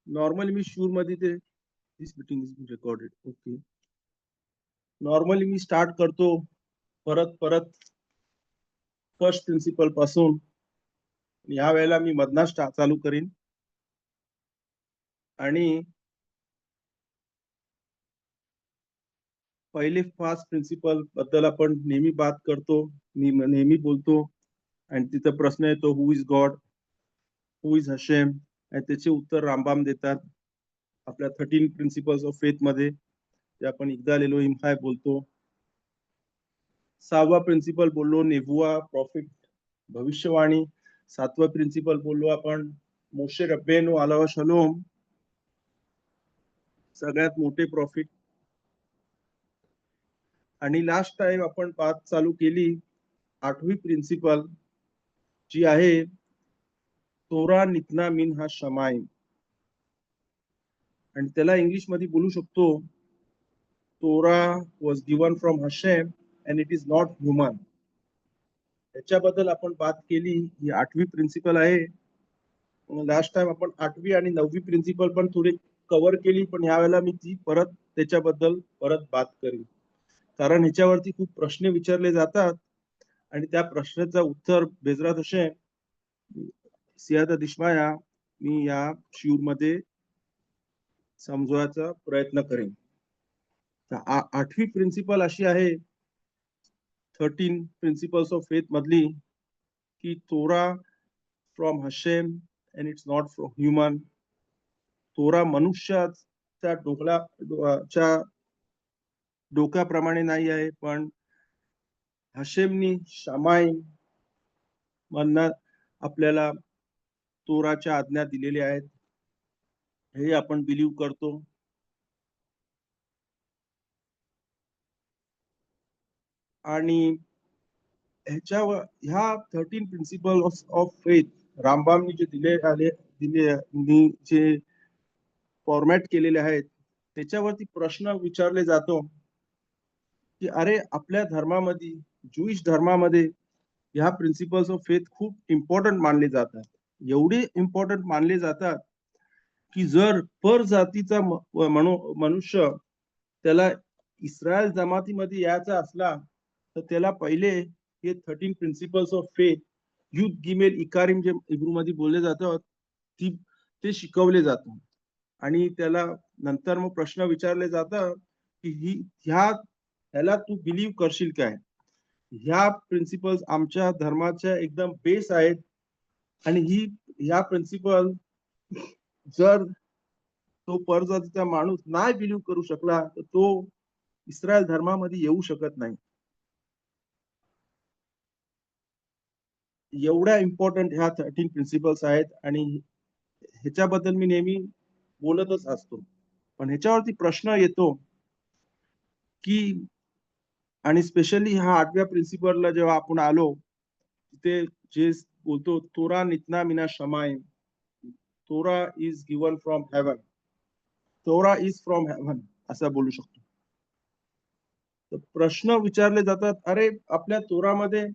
Normally मी शूर मध्ये ते this meeting is recorded. Okay. Normally मी स्टार्ट करतो परत परत फर्स्ट प्रिन्सिपल पासून. या वेळेला मी मधनाच चालू करीन. आणि पहिले 5 प्रिन्सिपल बद्दल आपण नेहमी बात करतो, नेहमी बोलतो. आणि तिथं प्रश्न येतो, who is God, who is Hashem, आणि त्याचे उत्तर रामबाम देतात आपल्या 13 प्रिन्सिपल्स ऑफ फेथ मध्ये, जे आपण इग्दाल एलोहिम हाय बोलतो. 6वा प्रिन्सिपल बोललो नेबुआ, प्रॉफिट, भविष्यवाणी. 7वा प्रिन्सिपल बोललो आपण मोशे रब्बेनु अलैहि शलोम, सगळ्यात मोठे प्रॉफिट. आणि लास्ट टाइम आपण बात चालू केली 8वी प्रिन्सिपल, जी आहे तोरा नितना मिन हा शमाईम. आणि त्याला इंग्लिश मध्ये बोलू शकतो, तोरा was given from Hashem and it is not human. त्याच्याबद्दल आपण बात केली. ही 8वी प्रिन्सिपल आहे. लास्ट टाइम आपण 8वी आणि 9वी प्रिन्सिपल पण थोडी कव्हर केली, पण यावेळेला मी ती परत त्याच्याबद्दल परत बात करीन, कारण ह्याच्यावरती खूप प्रश्न विचारले जातात. आणि त्या प्रश्नाचं उत्तर बेजरात हशेम सियादा दिशमाया मी या शिवर मध्ये समजवायचा प्रयत्न करेन. 8वी प्रिन्सिपल अशी आहे 13 प्रिन्सिपल्स ऑफ फेथ मधली, की तोरा from Hashem and it's not from human. तोरा मनुष्याच्या डोक्याप्रमाणे नाही आहे, पण हशेमनी शमाईम म्हणणं आपल्याला तोराच्या आज्ञा दिलेल्या आहेत, हे आपण बिलीव्ह करतो. आणि ह्या 13 प्रिन्सिपल ऑफ फेथ रामबामनी जे जे फॉर्मॅट केलेले आहेत, त्याच्यावरती प्रश्न विचारले जातो, की अरे आपल्या धर्मामध्ये, ज्युइश धर्मामध्ये ह्या प्रिन्सिपल्स ऑफ फेथ खूप इम्पॉर्टंट मानले जातात. एवढे इम्पॉर्टंट मानले जातात की जर पर जातीचा मनुष्य त्याला इस्रायल जमातीमध्ये यायचा असला, तर त्याला पहिले हे 13 प्रिन्सिपल्स ऑफ फेथ, युथ गिमेल इकारिम जे इब्रू मध्ये बोलले जातात, ते शिकवले जातात. आणि त्याला नंतर मग प्रश्न विचारले जातात की ह्याला तू बिलीव्ह करशील काय. ह्या प्रिन्सिपल्स आमच्या धर्माच्या एकदम बेस आहेत. आणि ह्या प्रिन्सिपल जर तो परजातीचा माणूस नाही बिलीव्ह करू शकला, तर तो इस्रायल धर्मामध्ये येऊ शकत नाही. एवढ्या इम्पॉर्टंट ह्या 13 प्रिन्सिपल्स आहेत. आणि ह्याच्याबद्दल मी नेहमी बोलतच असतो. पण ह्याच्यावरती प्रश्न येतो की, आणि स्पेशली ह्या 8व्या प्रिन्सिपलला जेव्हा आपण आलो, तिथे जे बोलतो तोरा नितना मिना शमाईम, तोरा इज गिवन फ्रॉम हेवन, तोरा इज फ्रॉम हेवन असं बोलू शकतो. तर प्रश्न विचारले जातात, अरे आपल्या तोरामध्ये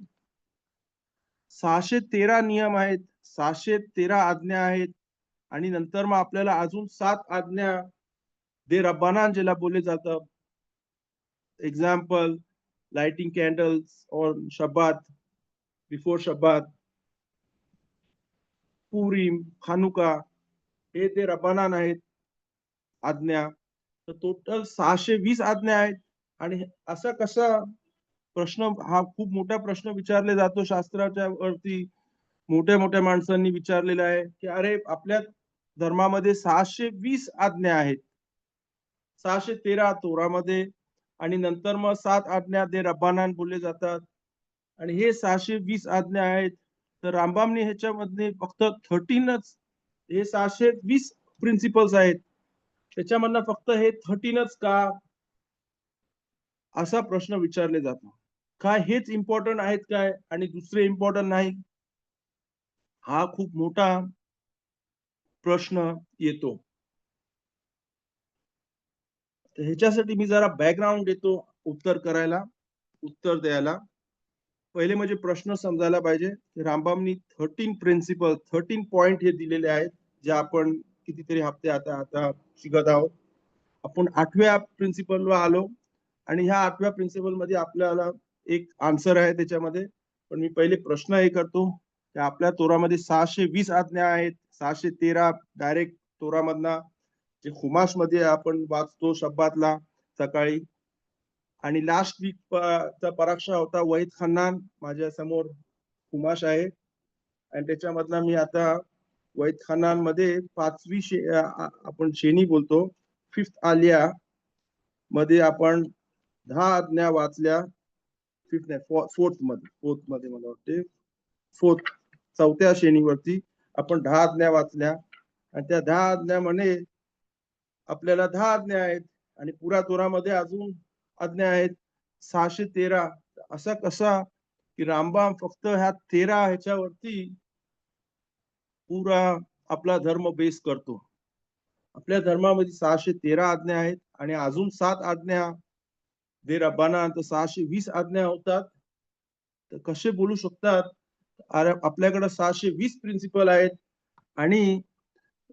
613 नियम आहेत, 613 आज्ञा आहेत. आणि नंतर मग आपल्याला अजून 7 आज्ञा दे रब्बानान ज्याला बोलले जातं. Example, lighting candles on Shabbat, before Shabbat, Purim, Hanukkah, हे ते रब्बानान आहेत आज्ञा. तर टोटल 620 आज्ञा आहेत. आणि असा कसा प्रश्न, हा खूप मोठा प्रश्न विचारले जातो शास्त्राच्या वरती. मोठ्या मोठ्या माणसांनी विचारलेला आहे की अरे आपल्या धर्मामध्ये 620 आज्ञा आहेत, 613 तोरामध्ये, आणि नंतर मग 7 आज्ञा दे रब्बानान बोलले जातात. आणि हे 620 आज्ञा आहेत. तर रामबामने ह्याच्यामध्ये फक्त 13च, हे 620 प्रिन्सिपल्स आहेत, त्याच्यामधनं फक्त हे 13च का, असा प्रश्न विचारले जातो. काय हेच इम्पॉर्टंट आहेत काय आणि दुसरे इम्पॉर्टंट नाही, हा खूप मोठा प्रश्न येतो. तर ह्याच्यासाठी मी जरा बॅकग्राऊंड देतो उत्तर द्यायला. पहिले म्हणजे प्रश्न समजायला पाहिजे. रामबामनी 13 प्रिन्सिपल, 13 पॉइंट हे दिलेले आहेत, जे आपण कितीतरी हप्ते आता आता शिकत आहोत. आपण 8व्या प्रिन्सिपलवर आलो आणि ह्या 8व्या प्रिन्सिपल मध्ये आपल्याला एक आन्सर आहे त्याच्यामध्ये. पण मी पहिले प्रश्न हे करतो की आपल्या तोरामध्ये 620 आज्ञा आहेत. 613 डायरेक्ट तोरामधनं जे खुमाश मध्ये आपण वाचतो शब्बातला सकाळी. आणि लास्ट वीक चा परीक्षा होता वहीद खन्नान माझ्या समोर खुमाश आहे आणि त्याच्यामधनं मी आता वहीद खन्नान मध्ये आपण शेनी बोलतो, 5th आलिया मध्ये आपण 10 आज्ञा वाचल्या. 5th नाही, 4th मध्ये मला वाटते 4th 4थ्या श्रेणीवरती आपण 10 आज्ञा वाचल्या आणि त्या 10 आज्ञामध्ये आपल्याला 10 आज्ञा आहेत आणि पुरा तोरामध्ये अजून आज्ञा आहेत 613. असा कसा की रामबाम फक्त ह्या 13 ह्याच्यावरती पुरा आपला धर्म बेस करतो. आपल्या धर्मामध्ये 613 आज्ञा आहेत आणि अजून 7 आज्ञा दे रब्बाना, तर 620 आज्ञा होतात. तर कसे बोलू शकतात? अरे आपल्याकडे 620 प्रिन्सिपल आहेत आणि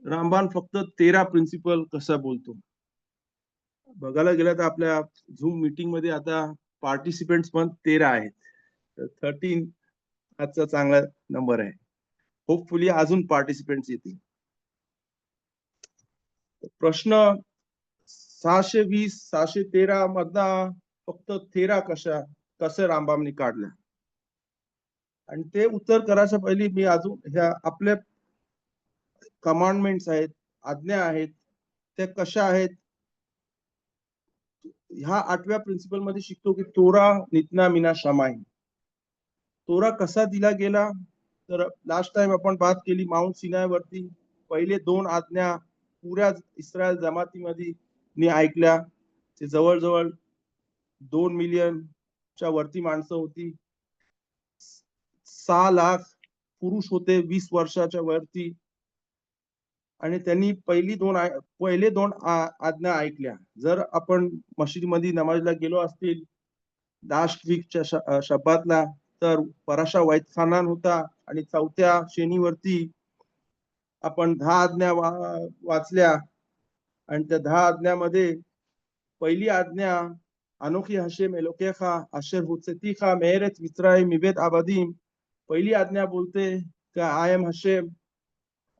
रामबाण फक्त 13 प्रिन्सिपल कसा बोलतो? बघायला गेलं तर आपल्या झूम मीटिंग मध्ये आता पार्टिसिपेंट्स पण 13 आहेत. तर 13 आजचा चांगला नंबर आहे. होपफुली अजून पार्टिसिपेंट्स येतील. प्रश्न 620 613 मधला फक्त 13 कसे रामबामनी काढल्या? आणि ते उत्तर करायच्या पहिले मी अजून ह्या आपल्या कमांडमेंट्स आहेत, आज्ञा आहेत, त्या कशा आहेत? ह्या 8व्या प्रिन्सिपल मध्ये शिकतो की तोरा नितना मिना शमाई. तोरा कसा दिला गेला? तर लास्ट टाइम आपण बात केली माउंट सिनाय वरती पहिले 2 आज्ञा पुऱ्या इस्रायल जमातीमध्ये मी ऐकल्या. ते जवळजवळ 2 मिलियनच्या वरती माणसं होती. 6 लाख पुरुष होते 20 वर्षाच्या वरती आणि त्यांनी पहिले दोन आज्ञा ऐकल्या. जर आपण मस्जिदमध्ये नमाजला गेलो असतील लास्ट वीकच्या शब्बातला तर पराशा वहीद खन्नान होता आणि 4थ्या श्रेणीवरती आपण 10 आज्ञा वाचल्या आणि त्या 10 आज्ञामध्ये पहिली आज्ञा अनोखी हशेम एलोकेखा अशर हुत्सेतीखा मेहरत मिस्राईम मिबेत आबादीम. पहिली आज्ञा बोलते की I am Hashem,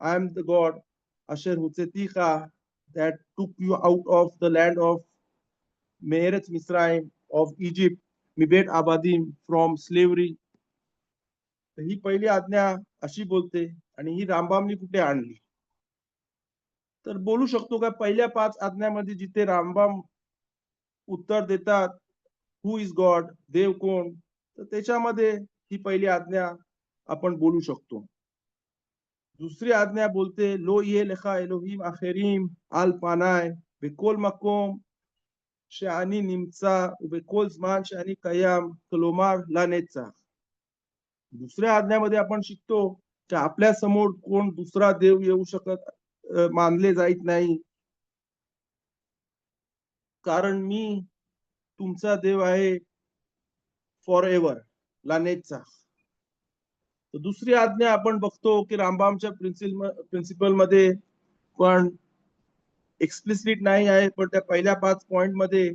I am the God, Asher Hutzeticha, that took you out of the land of Meretz Misraim of Egypt, Mibet Abadim, from slavery. ही पहिली आज्ञा अशी बोलते आणि ही रामबामनी कुठे आणली? तर बोलू शकतो का पहिल्या 5 आज्ञामध्ये जिथे रामबाम उत्तर देतात हु इज गॉड, देव कोण, तर त्याच्यामध्ये ही पहिली आज्ञा आपण बोलू शकतो. दूसरी आज्ञा बोलते लो ये लेखा एलोहिम आखेरीम आल पानाय बेकोल मकोम שאני נמצא ובכל זמן שאני קיים, כלומר לנצח. दुसऱ्या आज्ञामध्ये आपण शिकतो की आपल्या समोर कोण दुसरा देव येऊ शकत मानले जात नाही, कारण मी तुमचा देव आहे फॉर एव्हर, लनेचा. तर दुसरी आज्ञा आपण बघतो की रामबामच्या प्रिन्सिपल मध्ये पण एक्सप्लिसिट नाही आहे, पण त्या पहिल्या 5 पॉइंट मध्ये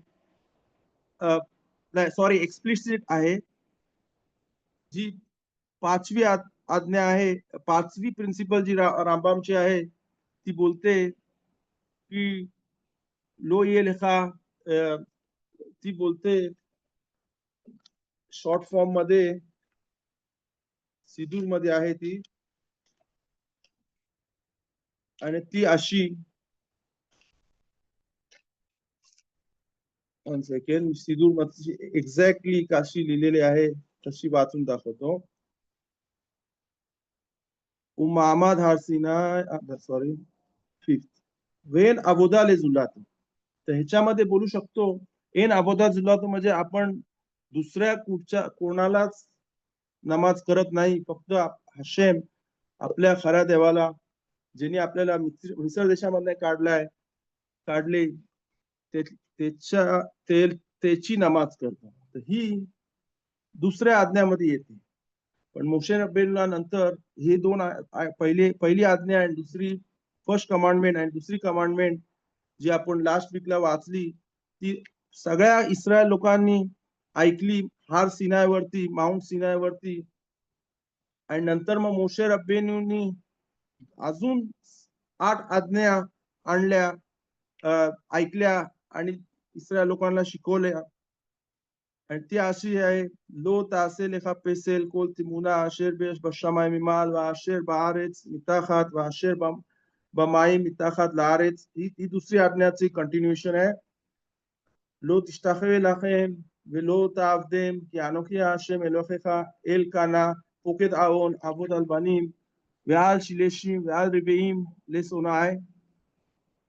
नाही सॉरी एक्सप्लिसिट आहे. जी 5वी आज्ञा आहे, 5वी प्रिन्सिपल जी रामबामची आहे ती बोलते की लो ये लेखा, ती बोलते शॉर्ट फॉर्म मध्ये सिदूर मध्ये आहे ती आणि ती अशी, 1 सेकंड, सिदूर मध्ये एक्झॅक्टली काशी लिहिलेली आहे तशी वाचून दाखवतो. उमामा धारसिना सॉरी 5th वेन अबोदा ले जुलातो. तर ह्याच्यामध्ये बोलू शकतो एन अबोदा जुलातो म्हणजे आपण दुसऱ्या कोणालाच नमाज करत नाही, फक्त हशेम आपल्या खऱ्या देवाला, ज्यांनी आपल्याला मिसर देशामध्ये काढले त्याची नमाज करतो. तर ही दुसऱ्या आज्ञामध्ये येते. पण मोशे रब्बेला नंतर हे दोन पहिली आज्ञा आणि दुसरी फर्स्ट कमांडमेंट आणि दुसरी कमांडमेंट जी आपण लास्ट वीकला वाचली ती सगळ्या इस्रायल लोकांनी ऐकली हार सिनायवरती, माउंट सिनायवरती. आणि नंतर मग मोशे रब्बेनूंनी अजून 8 आज्ञा आणल्या, ऐकल्या आणि इस्रायल लोकांना शिकवल्या. आणि ती अशी आहे, लो तासे लेखा पेसेल कोल तिमुना अशेर בשמיים ממעל ואשר בארץ מתחת ואשר במים מתחת לארץ. ही दुसरी आज्ञाची कंटिन्यूएशन आहे. לא תשתחווה לכם ולא תעבדם כי אנוכי השם אלוהיך אל קנה פוקד אהרון עבוד על בנים ועל שלישים ועל רבעים לשונאי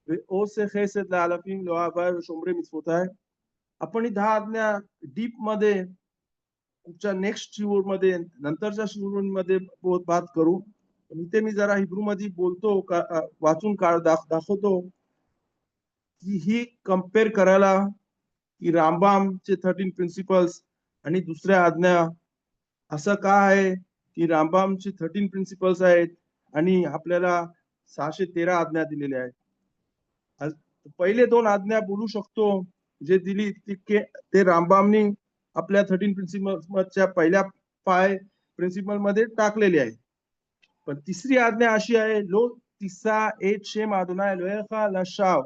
ועושה חסד לאלפים לאוהביי ושומרי מצוותיי. आपण ही 10 आज्ञा डीप मध्ये पुढच्या नेक्स्ट शिवूर मध्ये नंतरच्या शिवूर मध्ये बात करू. इथे मी जरा हिब्रू मध्ये बोलतो वाचून दाखवतो की ही कम्पेअर करायला की रामबामचे 13 प्रिन्सिपल्स आणि दुसऱ्या आज्ञा असं का आहे की रामबामचे 13 प्रिन्सिपल्स आहेत आणि आपल्याला 613 आज्ञा दिलेल्या आहेत. पहिले 2 आज्ञा बोलू शकतो जे दिली ते रामबामनी आपल्या 13 प्रिन्सिपल्सच्या पहिल्या 5 प्रिन्सिपल मध्ये टाकलेले आहे. पण तिसरी आज्ञा अशी आहे, लो तिसा एट शेम अदोनाय एलोहेcha लशाव,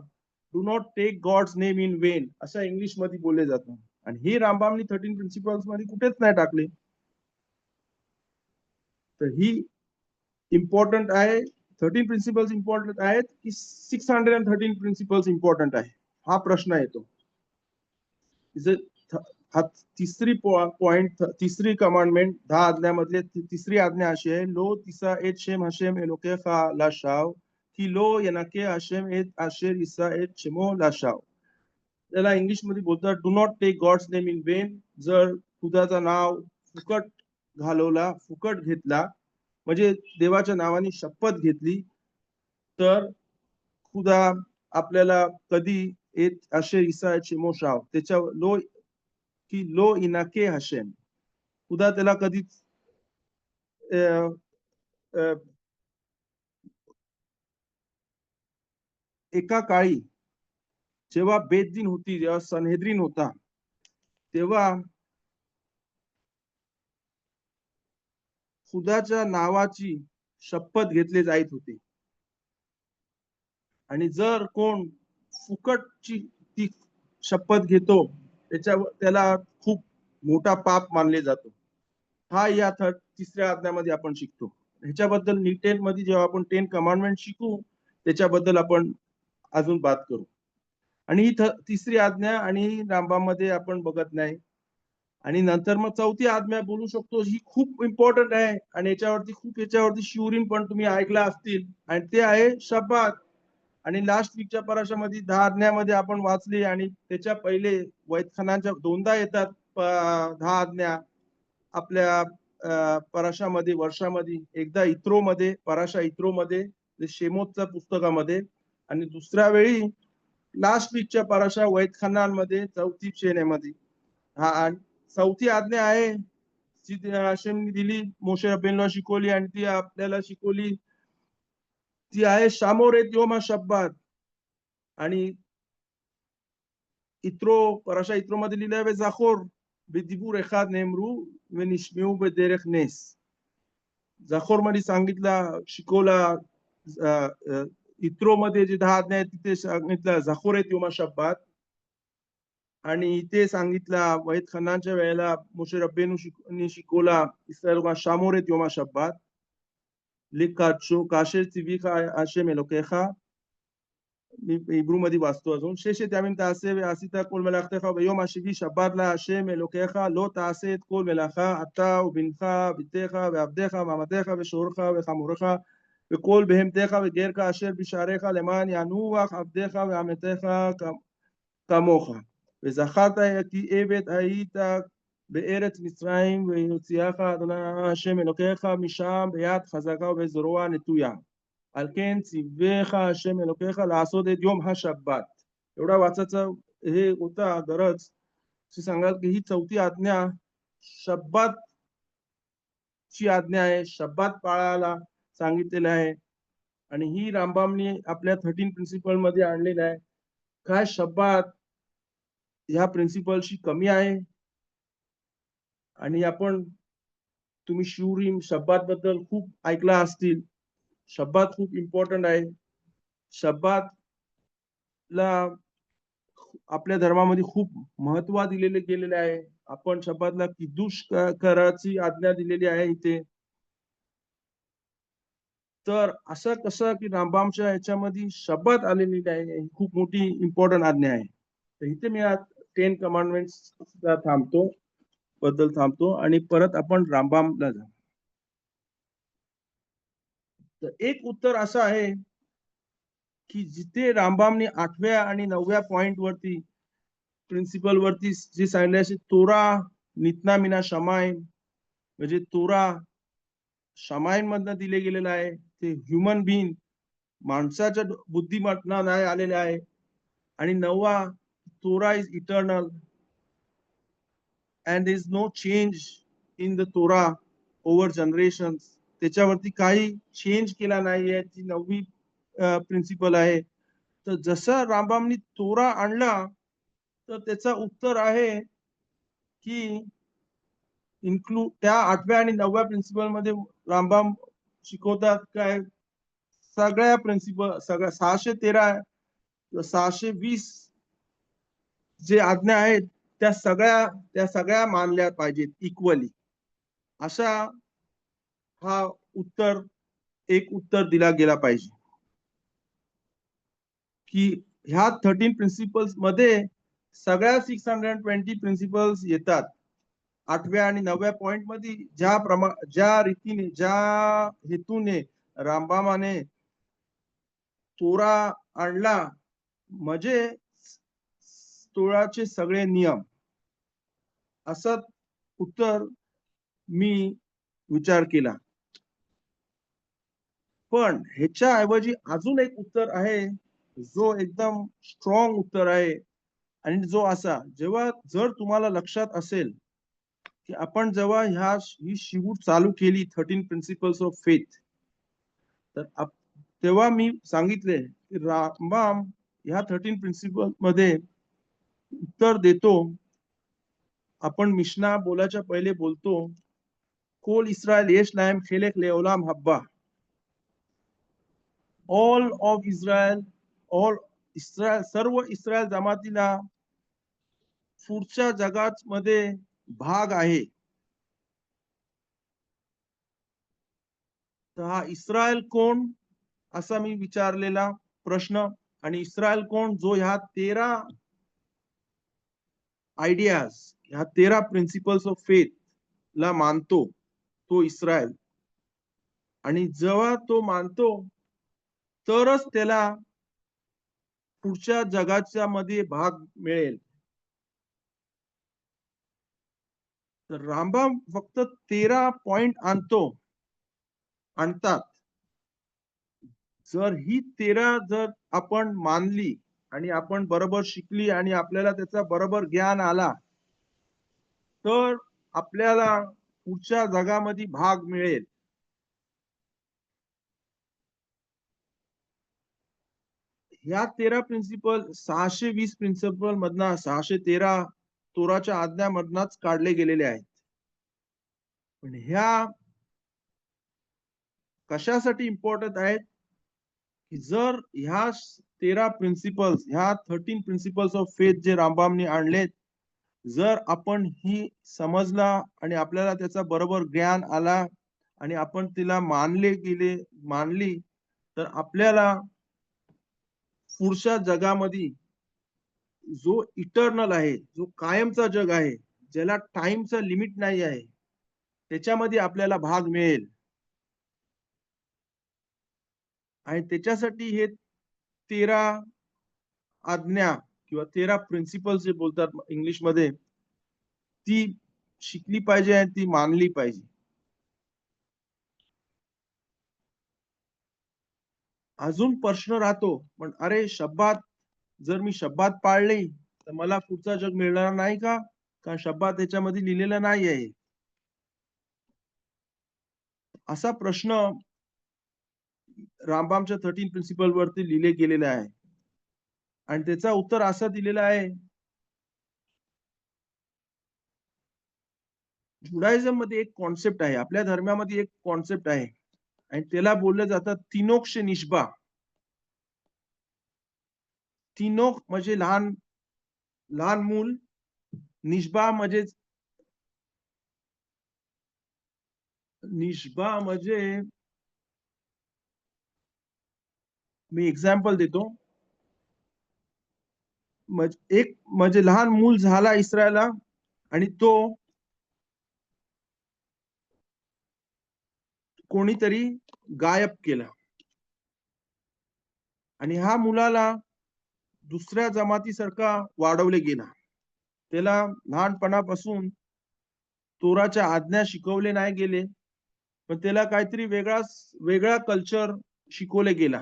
do not take God's name in vain, असं इंग्लिश मध्ये बोलले जातं. आणि हे रामबामनी 13 प्रिन्सिपल्स मध्ये कुठेच नाही टाकले. तर ही इम्पॉर्टंट आहे. 13 प्रिन्सिपल्स इम्पॉर्टंट आहेत की 613 प्रिन्सिपल्स इम्पॉर्टंट आहे, हा प्रश्न येतो. तिसरी पॉइंट, तिसरी कमांडमेंट 10 आज्ञामधले तिसरी आज्ञा अशी आहे, लो तिसा एत शेम हशेम एलोकेcha लाशाव की लो यनके हशेम एत आशेर इसा एत शेमो लाशाव. त्याला इंग्लिश मध्ये बोलतात do not take God's name in vain. जर खुदाचं नाव फुकट घालवला, फुकट घेतला, म्हणजे देवाच्या नावाने शपथ घेतली, तर खुदा आपल्याला कधी एत आशेर इसा एत शेमो शाव, त्याच्या लो की लो इनाके हशेम, खुदा त्याला कधीच एका काळी जेव्हा बेददीन होती, जेव्हा सनहेद्रीन होता, तेव्हा खुदाच्या नावाची शपथ घेतली जात होती. आणि जर कोण फुकटची ती शपथ घेतो त्याला खूप मोठा पाप मानले जातो. हा या तिसऱ्या आज्ञामध्ये आपण शिकतो. ह्याच्याबद्दल डिटेल मध्ये जेव्हा आपण 10 कमांडमेंट शिकू त्याच्याबद्दल आपण अजून बात करू. आणि ही तिसरी आज्ञा आणि रामबाम मध्ये आपण बघत नाही. आणि नंतर मग चौथी आज्ञा बोलू शकतो, ही खूप इम्पॉर्टंट आहे आणि याच्यावरती शिवरीन पण तुम्ही ऐकला असतील, आणि ते आहे शब्बात. आणि लास्ट वीकच्या पराशामध्ये 10 आज्ञामध्ये आपण वाचली आणि त्याच्या पहिले वैदखानाच्या दोनदा येतात 10 आज्ञा आपल्या पराशामध्ये, वर्षामध्ये. एकदा इत्रो मध्ये, पराशा इत्रो मध्ये, शेमोतच्या पुस्तकामध्ये, आणि दुसऱ्या वेळी लास्ट वीकच्या पराशा वैदखानांमध्ये, चौथी शेनेमध्ये. हा चौथी आज्ञा आहे जी हशेमने दिली, मोशे रब्बेनूला शिकवली आणि ती आपल्याला शिकवली, ती आहे शामोर एत योम शब्बात. आणि इत्रो, पराशा इत्रो मध्ये लिहिलंय वे जाखोर बदिबूर एखाद नेमरू वे निशमेऊ बदेरेख नेस. जाखोर मध्ये सांगितलं, शिकवला. इत्रो मध्ये जे 10 आज्ञा आहेत तिथे सांगितलं जाखोर एत योम शब्बात. आणि इथे सांगितलं वैदखानाच्या वेळेला मोशे रब्बेनूने शिकवला इस्रायल लोकांना शामोर एत योम शब्बात लिकाचो काशेर चिविका आशेम एलोकेcha. मी हिब्रू मध्ये वाचतो अजून. शेषेत यामीम तासे वे आसिता कोल मलाखतेcha बियom השביעי שבת להשם אלוקיך לא תעשה את כל מלאכה אתה ובנך ביתך ועבדיך ועמתך ושורך וחמורך וכל בהמתך וגרך אשר בשעריך למען ינוח עבדיך ועמתך כמוך. וזכרת כי עבד היית בארץ מצרים ויוציאך אדוני השם אלוקיך משם ביד חזקה ובזרוע נטויה. על כן ציווך השם אלוקיך לעשות את יום השבת. एवढा वाचायचा हे होता गरज. सांगाल की ही चौथी आज्ञा शब्बात ची आज्ञा आहे, शब्बात पाळायला सांगितलेलं आहे. आणि ही रामबामने आपल्या 13 प्रिन्सिपल मध्ये आणलेलं आहे. काय शब्दात ह्या प्रिन्सिपलची कमी आहे? आणि तुम्ही शिवरिम शब्दात बद्दल खूप ऐकला असतील. शब्दात खूप इम्पॉर्टंट आहे. शब्दातला आपल्या धर्मामध्ये खूप महत्व दिलेले गेलेले आहे. आपण शब्दातला किद्दूश करायची आज्ञा दिलेली आहे इथे. तर असं कसं की रामबामच्या याच्यामध्ये शब्दात आलेली आहे, ही खूप मोठी इम्पॉर्टंट आज्ञा आहे. तर इथे मी आज 10 कमांडमेंट्स थांबतो आणि परत आपण रामबामला जाऊ. तर एक उत्तर असं आहे की जिथे रामबामने 8व्या आणि 9व्या पॉइंट वरती प्रिन्सिपल वरती जे सांगितले असे तोरा नितना मिना शमाईन, म्हणजे तोरा शमाईन मधनं दिले गेलेलं आहे. ते ह्युमन बिंग माणसाच्या बुद्धीमधनं नाही आलेले आहे. आणि 9वा Torah is eternal and there is no change in the Torah over generations. त्याच्यावरती काही चेंज केला नाहीये. ती 9वी प्रिन्सिपल आहे. तर जसं रामबामनी तोरा आणला तर त्याचं उत्तर आहे की इन्क्लूड त्या 8व्या आणि 9व्या प्रिन्सिपल मध्ये रामबाम शिकवतात काय सगळ्या प्रिन्सिपल सगळ्या 613 620 जे आज्ञा आहेत त्या सगळ्या मानल्या पाहिजेत इक्वली. अशा हा एक उत्तर दिला गेला पाहिजे की ह्या 13 प्रिन्सिपल्स मध्ये सगळ्या 620 प्रिन्सिपल्स येतात. 8व्या आणि 9व्या पॉइंट मध्ये ज्या रीतीने ज्या हेतूने रामबामाने तोरा आणला म्हणजे तोराचे सगळे नियम, असं उत्तर मी विचार केला. पण ह्याच्या ऐवजी अजून एक उत्तर आहे जो एकदम स्ट्रॉंग उत्तर आहे. आणि जो असा जर तुम्हाला लक्षात असेल की आपण जेव्हा ही शिवूट चालू केली 13 प्रिन्सिपल्स ऑफ फेथ, तर तेव्हा मी सांगितले की रामबाम ह्या 13 प्रिन्सिपल मध्ये उत्तर देतो. आपण मिशना बोलायच्या पहिले बोलतो कोल इस्रायल येश लायम खेलेक लेओलाम हब्बा. All of Israel, all Israel, सर्व इस्रायल जमातीला पुढच्या जगात मध्ये भाग आहे. तर हा इस्रायल कोण असा मी विचारलेला प्रश्न. आणि इस्रायल कोण जो ह्या 13 आयडियाज, ह्या 13 प्रिन्सिपल्स ऑफ फेथ ला मानतो तो इस्रायल. आणि जेव्हा तो मानतो तरच त्याला पुढच्या जगाच्या मध्ये भाग मिळेल. तर रामबाम फक्त 13 पॉइंट आणतात. ही 13 जर आपण मानली आणि आपण बरोबर शिकली आणि आपल्याला त्याचा बरोबर ज्ञान आला तर आपल्याला पुढच्या जगामध्ये भाग मिळेल. ह्या 13 प्रिन्सिपल 620 प्रिन्सिपल मधना 613 तोराच्या आज्ञामधनाच काढले गेलेले आहेत. पण ह्या कशासाठी इम्पॉर्टंट आहेत की जर ह्या 13 प्रिन्सिपल्स, ह्या 13 प्रिन्सिपल्स ऑफ फेथ जे रामबामने आणलेत, जर आपण ही समजला आणि आपल्याला त्याचा बरोबर ज्ञान आला आणि आपण तिला मानली तर आपल्याला पुढच्या जगामध्ये जो इटर्नल आहे, जो कायमचा जग आहे, ज्याला टाइमचा लिमिट नाही आहे, त्याच्यामध्ये आपल्याला भाग मिळेल. आणि त्याच्यासाठी हे 13 आज्ञा किंवा 13 प्रिन्सिपल्स जे बोलतात इंग्लिश मध्ये, ती शिकली पाहिजे आणि ती मानली पाहिजे. अजून प्रश्न राहतो, पण अरे जर मी शब्दात पाळली तर मला पुढचा जग मिळणार नाही का? कारण शब्दात त्याच्यामध्ये लिहिलेलं नाही आहे. असा प्रश्न रामबामच्या 13 प्रिन्सिपल वरती लिहिले गेलेले आहे. आणि त्याचा उत्तर असा दिलेला आहे, जुडायझम मध्ये एक कॉन्सेप्ट आहे, आपल्या धर्मामध्ये एक कॉन्सेप्ट आहे आणि त्याला बोललं जातं तिनोक्ष निष्बा. तिनोक म्हणजे लहान लहान मूल, निष्बा म्हणजे मी एक्झाम्पल देतो. एक म्हणजे लहान मूल झाला इस्रायलला आणि तो कोणीतरी गायब केला आणि ह्या मुलाला दुसऱ्या जमातीसारखा वाढवले गेला. त्याला लहानपणापासून तोराच्या आज्ञा शिकवले नाही गेले, पण त्याला काहीतरी वेगळा कल्चर शिकवले गेला.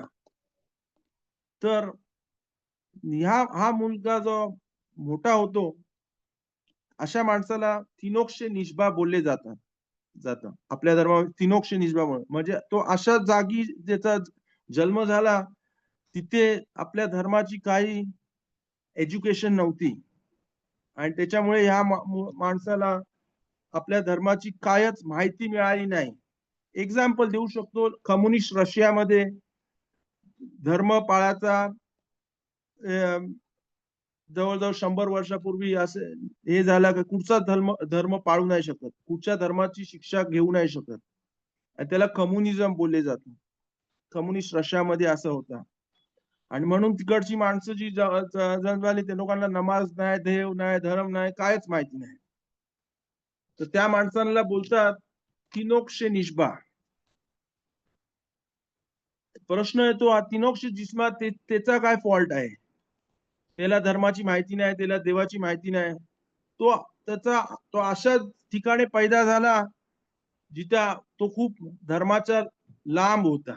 तर हा मुलगा जो मोठा होतो, अशा माणसाला तिनोक्ष निष्बा बोलले जातं. आपल्या धर्मामध्ये तिनोक्ष निष्बा म्हणजे तो अशा जागी त्याचा जन्म झाला, तिथे आपल्या धर्माची काही एज्युकेशन नव्हती आणि त्याच्यामुळे ह्या माणसाला आपल्या धर्माची कायच माहिती मिळाली नाही. एक्झाम्पल देऊ शकतो, कम्युनिस्ट रशियामध्ये धर्म पाळायचा जवळजवळ 100 वर्षापूर्वी असे हे झालं की कुठचा धर्म धर्म पाळू नाही शकत, कुठच्या धर्माची शिक्षा घेऊ नाही शकत आणि त्याला कम्युनिझम बोलले जाते. कम्युनिस्ट रशियामध्ये असं होतं आणि म्हणून तिकडची माणसं जी जन्मली त्या लोकांना नमाज नाही, देव नाही, धर्म नाही, कायच माहिती नाही. तर त्या माणसांना बोलतात तिनोक्ष निष्बा. प्रश्न येतो, हा तिनोक्ष जिस्मा त्याचा काय फॉल्ट आहे? त्याला धर्माची माहिती नाही, त्याला देवाची माहिती नाही. तो अशा ठिकाणी पैदा झाला जिथं तो खूप धर्माच्या लांब होता.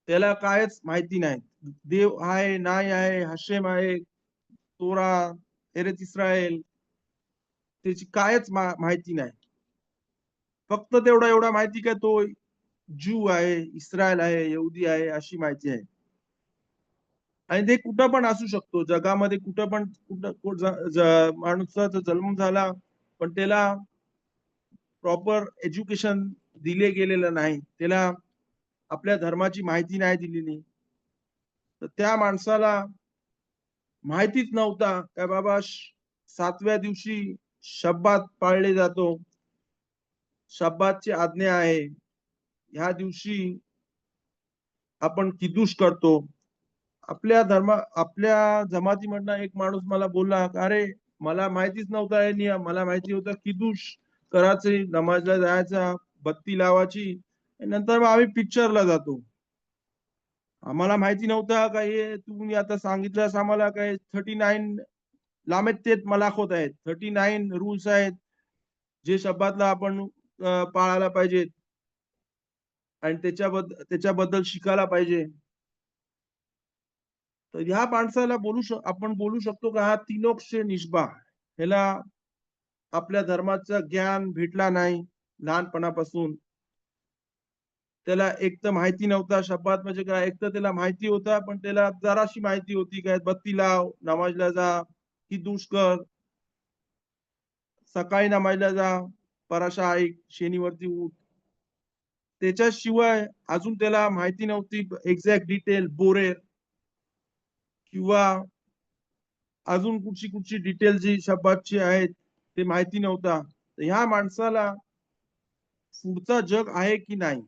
त्याला कायच माहिती नाही. देव आहे, नाही आहे, हशेम आहे, तोरा, एरेत इस्रायल त्याची कायच माहिती नाही. फक्त एवढा माहिती का तो ज्यू आहे, इस्रायल आहे, यहुदी आहे, अशी माहिती आहे. आणि ते कुठं पण असू शकतो जगामध्ये, कुठं पण माणसाचा जन्म झाला पण त्याला प्रॉपर एज्युकेशन दिले गेलेलं नाही, त्याला आपल्या धर्माची माहिती नाही दिलेली, तर त्या माणसाला माहितीच नव्हता का बाबा 7व्या दिवशी शब्बात पाळले जातो, शब्बातची आज्ञा आहे, ह्या दिवशी आपण किदुश करतो. आपल्या जमातीमधला एक माणूस मला बोलला, अरे मला माहितीच नव्हता हे नियम, मला माहिती होतं किदुश करायची, नमाजला जायचा, बत्ती लावायची, नंतर मग आम्ही पिक्चरला जातो. आम्हाला माहिती नव्हतं का हे तुम्ही आता सांगितलंस आम्हाला काय 39 लामेत तेच मलाखत आहेत, 39 रूल्स आहेत जे शब्दातला आपण पाळायला पाहिजेत आणि त्याच्याबद्दल शिकायला पाहिजे. तर ह्या माणसाला आपण बोलू शकतो का हा तिनोक्ष निष्बा, ह्याला आपल्या धर्माचं ज्ञान भेटला नाही लहानपणापासून. त्याला एक तर माहिती नव्हता शब्दात म्हणजे काय, एक तर त्याला माहिती होता पण त्याला जराशी माहिती होती काय बत्ती लाव, नमाजला जा, किदुश कर, सकाळी नमाजला जा, पराशा ऐक, शनिवरती उठ. त्याच्याशिवाय अजून त्याला माहिती नव्हती एक्झॅक्ट डिटेल बोरेर किंवा अजून कुठची डिटेल जी शब्दाची आहेत ते माहिती नव्हता. तर ह्या माणसाला पुढचा जग आहे की नाही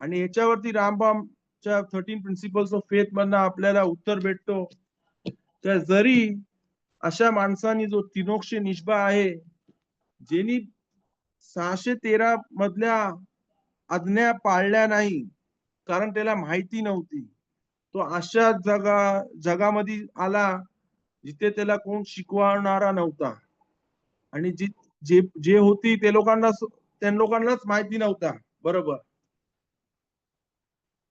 आणि याच्यावरती रामबामच्या 13 प्रिन्सिपल्स ऑफ फेथ मधनं आपल्याला उत्तर भेटतो, तर जरी अशा माणसाने जो तिनोक्ष निष्बा आहे, ज्यांनी 613 मधल्या आज्ञा पाळल्या नाही कारण त्याला माहिती नव्हती, तो अशा जगामध्ये आला जिथे त्याला कोण शिकवणारा नव्हता आणि जे जे होती ते लोकांनाच माहिती नव्हता. बरोबर.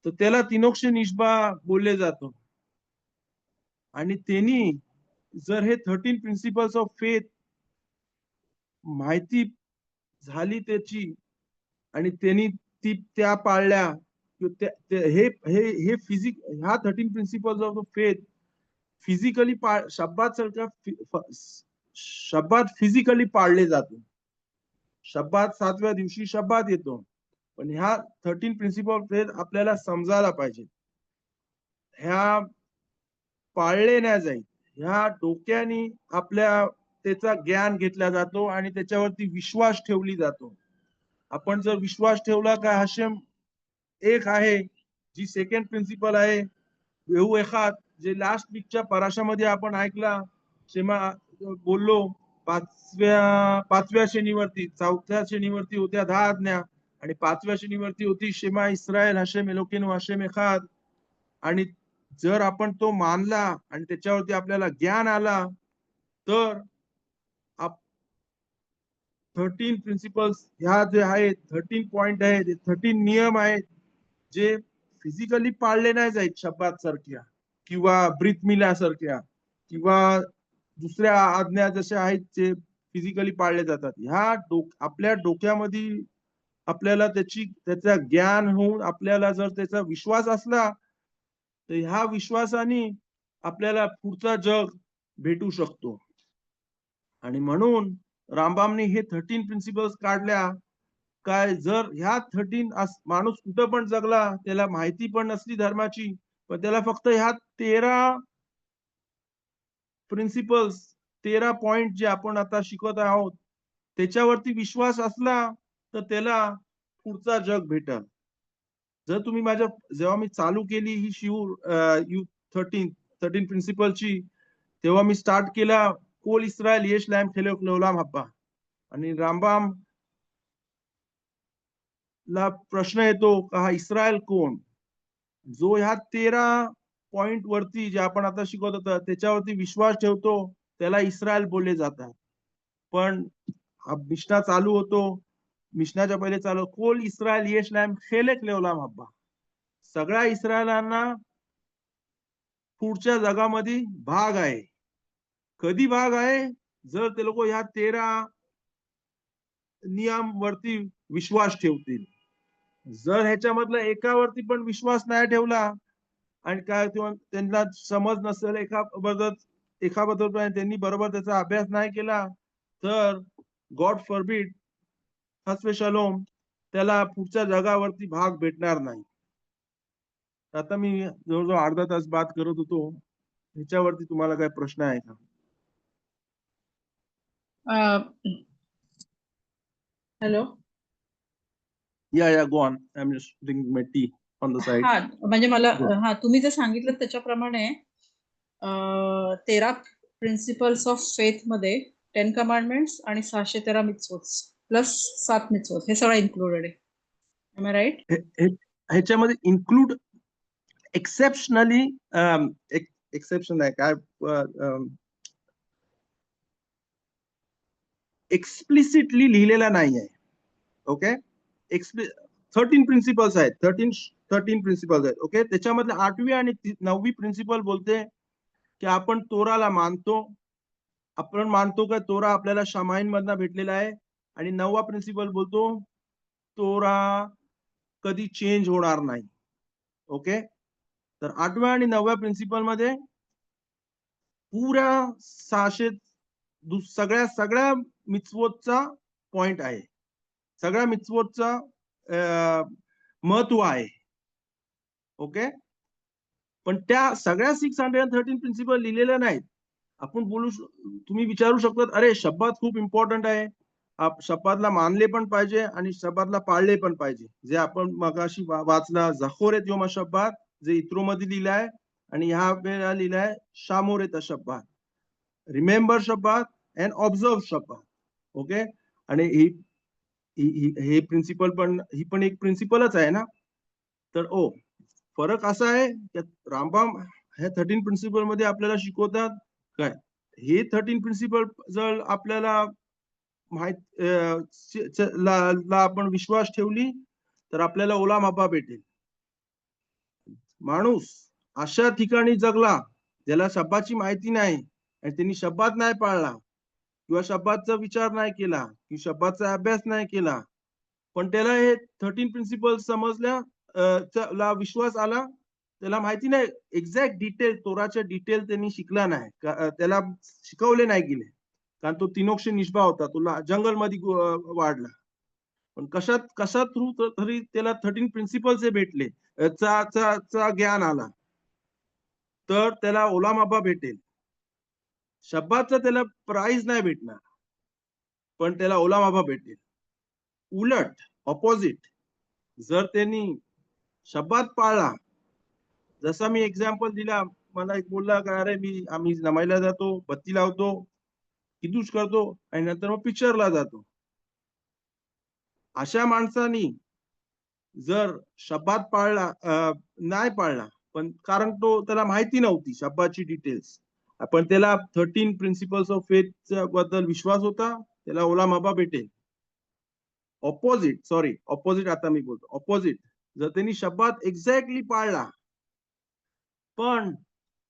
तर त्याला तिनोक्ष निष्बा बोलले जातो आणि त्यांनी जर हे 13 प्रिन्सिपल्स ऑफ फेथ माहिती झाली त्याची आणि त्यांनी त्या पाळल्या, हे हे हे फिजिक ह्या 13 principles of the faith physically शब्दात फिजिकली पाळले जातो. शब्दात 7व्या दिवशी शब्दात येतो, पण ह्या 13 प्रिन्सिपल ऑफ फेथ आपल्याला समजायला पाहिजे. ह्या पाळले नाही जाईल, ह्या डोक्याने आपल्या त्याचा ज्ञान घेतला जातो आणि त्याच्यावरती विश्वास ठेवली जातो. आपण जर विश्वास ठेवला का हशेम एक आहे, जी सेकंड प्रिन्सिपल आहे येऊ एखाद, जे लास्ट वीकच्या पराशामध्ये आपण ऐकला, शेमा बोललो पाचव्या शनीवरती, 4थ्या शनीवरती होत्या 10 आज्ञा आणि 5व्या शनीवरती होती शेमा इस्रायल हशेम एलोकेनु हशेम एखाद. आणि जर आपण तो मानला आणि त्याच्यावरती आपल्याला ज्ञान आला तर 13 प्रिन्सिपल्स ह्या जे आहेत, 13 पॉइंट आहेत, 13 नियम आहेत जे फिजिकली पाळले नाही जाईल शब्दात सारख्या किंवा ब्रीथ मिला सारख्या किंवा दुसऱ्या आज्ञा जशा आहेत जे फिजिकली पाळले जातात. ह्या आपल्या डोक्यामध्ये आपल्याला त्याचा ज्ञान होऊन आपल्याला जर त्याचा विश्वास असला तर ह्या विश्वासाने आपल्याला पुढचा जग भेटू शकतो. आणि म्हणून रामबामने हे 13 प्रिन्सिपल्स काढल्या. काय जर ह्या 13 माणूस कुठं पण जगला, त्याला माहिती पण नसली धर्माची, पण त्याला फक्त ह्या 13 प्रिन्सिपल्स 13 पॉइंट जे आपण आता शिकत आहोत त्याच्यावरती विश्वास असला तर त्याला पुढचा जग भेटल. जर तुम्ही जेव्हा मी चालू केली ही शिऊर 13 प्रिन्सिपलची, तेव्हा मी स्टार्ट केला कोल इस्रायल येश लॅम खेलोक लौलाम हब्बा. आणि रामबाम ला प्रश्न येतो का हा इस्रायल कोण? जो ह्या 13 पॉइंट वरती जे आपण आता शिकवत होतो त्याच्यावरती विश्वास ठेवतो त्याला इस्रायल बोलले जातात. पण मिशना चालू होतो, मिशनाच्या पहिले चालू कोल इस्रायल येश लॅम खेलेक लेवलाम हब्बा. सगळ्या इस्रायलांना पुढच्या जगामध्ये भाग आहे. कधी भाग आहे? जर ते लोक ह्या 13 नियम वरती विश्वास ठेवतील. जर ह्याच्यामधला एकावरती पण विश्वास नाही ठेवला आणि काय त्यांना समज नसेल एकाबद्दल त्यांनी बरोबर त्याचा अभ्यास नाही केला तर गॉड फॉरबिड हस्वे शलोम त्याला पुढच्या जगावरती भाग भेटणार नाही. आता मी जवळजवळ अर्धा तास बात करत होतो, ह्याच्यावरती तुम्हाला काय प्रश्न आहे का? हॅलो. या go on. I am just drinking my T on the side. हा म्हणजे मला तुम्ही जे सांगितलं त्याच्याप्रमाणे 13 प्रिन्सिपल्स ऑफ फेथ मध्ये 10 कमांडमेंट्स आणि 613 मित्सवोट्स प्लस 7 मित्सवोट हे सगळं इन्क्लुडेड आहे. Am I right? ह्याच्यामध्ये इन्क्लूड एक्सेप्शनली एक्सेप्शन आहे काय, एक्सप्लिसिटली लिहिलेला नाही आहे. ओके, 13 प्रिन्सिपल्स आहेत, 13 प्रिन्सिपल्स आहेत. ओके, त्याच्यामधले 8वी आणि 9वी प्रिन्सिपल बोलते की आपण तोराला मानतो. आपण मानतो का तोरा आपल्याला शमाईन मधनं भेटलेला आहे. आणि 9वा प्रिन्सिपल बोलतो तोरा कधी चेंज होणार नाही. ओके, तर 8व्या आणि 9व्या प्रिन्सिपल मध्ये पुऱ्या 600 सगळ्या मित्सवोटचा पॉइंट आहे, सगळ्या मित्सवोटचा महत्व आहे. ओके, पण त्या सगळ्या 613 प्रिन्सिपल लिहिलेल्या नाहीत. आपण तुम्ही विचारू शकतात अरे शब्दात खूप इम्पॉर्टंट आहे, शब्दातला मानले पण पाहिजे आणि शब्दातला पाळले पण पाहिजे. जे आपण मगाशी वाचला जखोरेत योमा शब्दात जे इत्रो मध्ये लिहिलाय आणि ह्या वेळेला लिहिलाय शामोरेत शब्दात, रिमेंबर शब्दात अँड ऑब्झर्व शब्दात. ओके, आणि हे प्रिन्सिपल पण ही पण एक प्रिन्सिपलच आहे ना. तर फरक असा आहे की रामबाम ह्या 13 प्रिन्सिपल मध्ये आपल्याला शिकवतात काय, हे 13 प्रिन्सिपल जर आपल्याला आपण विश्वास ठेवली तर आपल्याला ओलाम हब्बा भेटेल. माणूस अशा ठिकाणी जगला ज्याला शब्दाची माहिती नाही आणि त्यांनी शब्दात नाही पाळला किंवा शब्दाचा विचार नाही केला किंवा शब्दाचा अभ्यास नाही केला पण त्याला हे 13 प्रिन्सिपल्स समजल्या, त्याला विश्वास आला. त्याला माहिती नाही एक्झॅक्ट डिटेल, तोराच्या डिटेल त्यांनी शिकला नाही, त्याला शिकवले नाही गेले, कारण तो तिनोक्ष निष्बा होता, तुला जंगलमध्ये वाढला. पण कशा थ्रू तरी त्याला 13 प्रिन्सिपल्स भेटले, चा ज्ञान आला, तर त्याला ओलामाबा भेटेल. शब्दाचा त्याला प्राइज नाही भेटणार, पण त्याला ओलामाबा भेटेल. उलट ऑपोजिट, जर त्यांनी शब्दात पाळला, जसा मी एक्झाम्पल दिला, मला एक बोलला का अरे आम्ही नमाईला जातो, बत्ती लावतो, किदूस करतो आणि नंतर मग पिक्चरला जातो. अशा माणसानी जर शब्दात पाळला, नाही पाळला, पण कारण त्याला माहिती नव्हती शब्दाची डिटेल्स, पण त्याला 13 प्रिन्सिपल्स ऑफ फेथ बद्दल विश्वास होता, त्याला ओलामाबा भेटेल. ऑपोजिट आता मी बोलतो ऑपोजिट, जर त्यांनी शब्दात एक्झॅक्टली पाळला, पण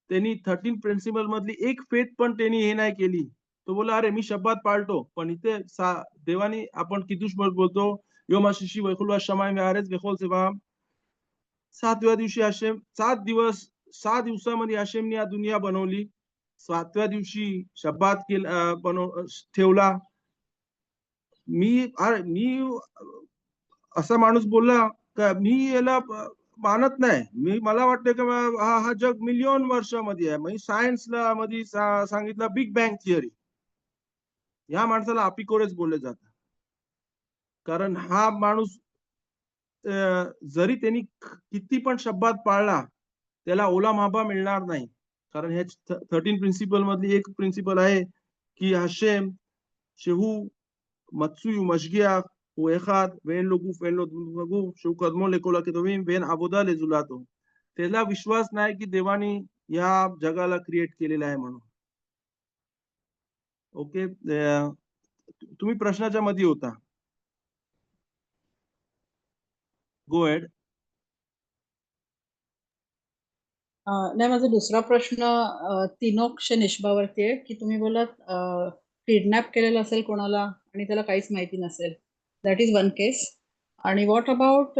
त्यांनी 13 प्रिन्सिपल मधली एक फेथ पण त्यांनी हे नाही केली, तो बोला अरे मी शब्दात पाळतो, पण इथे देवानी आपण किदूश बोलतो, योम आशिषी वैखुल शमाय मेआरेज वेखोल सेवा, 7व्या दिवशी आशेम 6 दिवसामध्ये आशेमने या दुनिया बनवली, 7व्या दिवशी शब्दात ठेवला. मी असा माणूस बोलला का मी याला मानत नाही, मला वाटतं की हा जग मिलियन वर्षामध्ये आहे. म्हणजे सायन्सला मध्ये सांगितलं बिग बँग थिअरी, या माणसाला अपिकोरेस बोलले जातं, कारण हा माणूस जरी त्यांनी किती पण शब्दात पाळला, त्याला ओलामाबा मिळणार नाही. कारण हे 13 प्रिन्सिपल मधली एक प्रिन्सिपल आहे की हशेम शेहू מצוי ומשגיח הוא אחד ואין לו גוף ואין לו גוף שהוא קדמו לכל הכתובים ואין עבודה לזולתו. त्याला विश्वास नाही की देवानी या जगाला क्रिएट केलेलं आहे म्हणून. ओके, तुम्ही प्रश्नाच्या मध्ये होता, गो हेड. नाही, माझा दुसरा प्रश्न तिनोक्ष निष्बावरती आहे, की तुम्ही बोलात किडनॅप केलेलं असेल कोणाला आणि त्याला काहीच माहिती नसेल, दॅट इज वन केस. आणि what about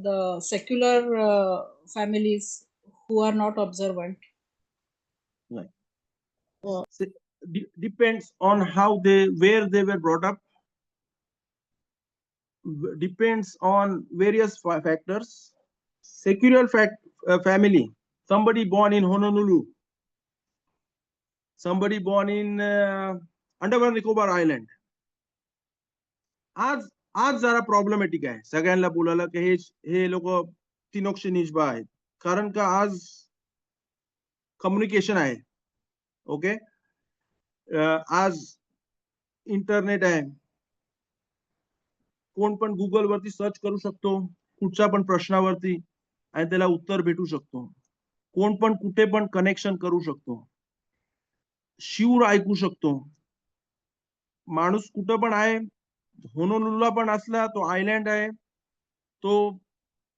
the secular families who are not observant? Depends on where they were brought up, depends on various factors. Secular family, somebody born in Honolulu, somebody born in Andaman Nicobar Island, आज जरा problematic आहे सगळ्यांना बोलायला की हे लोक तिनोक्ष निष्बा आहेत, कारण का आज कम्युनिकेशन आहे. ओके, आज इंटरनेट आहे, कोण पण गुगल वरती सर्च करू शकतो कुठच्या पण प्रश्नावरती आणि त्याला उत्तर भेटू शकतो, कोण पण कुठे पण कनेक्शन करू शकतो, शिवर ऐकू शकतो. माणूस कुठं पण आहे, होनोलुला पण असला, तो आयलँड आहे,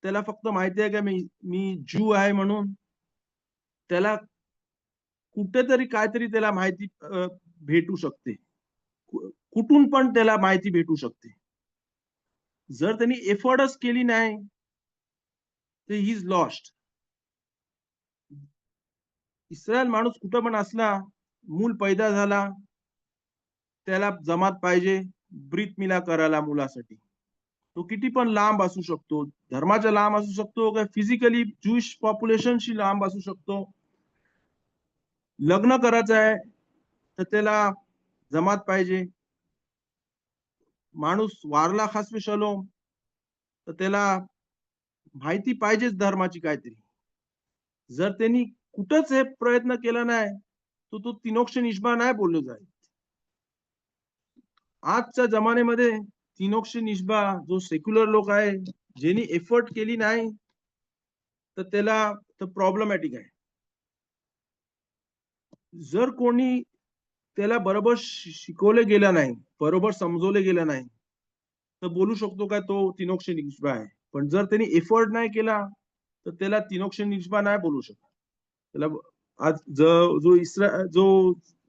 त्याला फक्त माहिती आहे का मी ज्यू आहे म्हणून, त्याला कुठेतरी काहीतरी त्याला माहिती भेटू शकते, कुठून पण त्याला माहिती भेटू शकते. जर त्यांनी एफर्टच केली नाही तर ही इज लॉस्ट. इस्रायल माणूस कुठं पण असला, मूल पैदा झाला, त्याला जमात पाहिजे ब्रीथ मिला करायला मुलासाठी. तो किती पण लांब असू शकतो, धर्माच्या लांब असू शकतो, का फिजिकली ज्यूइश पॉप्युलेशनशी लांब असू शकतो. लग्न करायचं आहे तर त्याला जमात पाहिजे. माणूस वारला खासवे शलोम तर त्याला माहिती पाहिजेच धर्माची काहीतरी. जर त्यांनी कुठंच हे प्रयत्न केला नाही तर तो तिनोक्ष निष्बा नाही बोललो जाईल. आजच्या जमान्यामध्ये तिनोक्ष निष्बा जो सेक्युलर लोक आहे, ज्यांनी एफर्ट केली नाही, तर त्याला प्रॉब्लेमॅटिक आहे. जर कोणी त्याला बरोबर शिकवले गेलं नाही, बरोबर समजवले गेलं नाही, तर बोलू शकतो का तो तिनोक्ष निष्बा आहे. पण जर त्यांनी एफर्ट नाही केला तर त्याला तिनोक्ष निष्बा नाही बोलू शकत. त्याला आज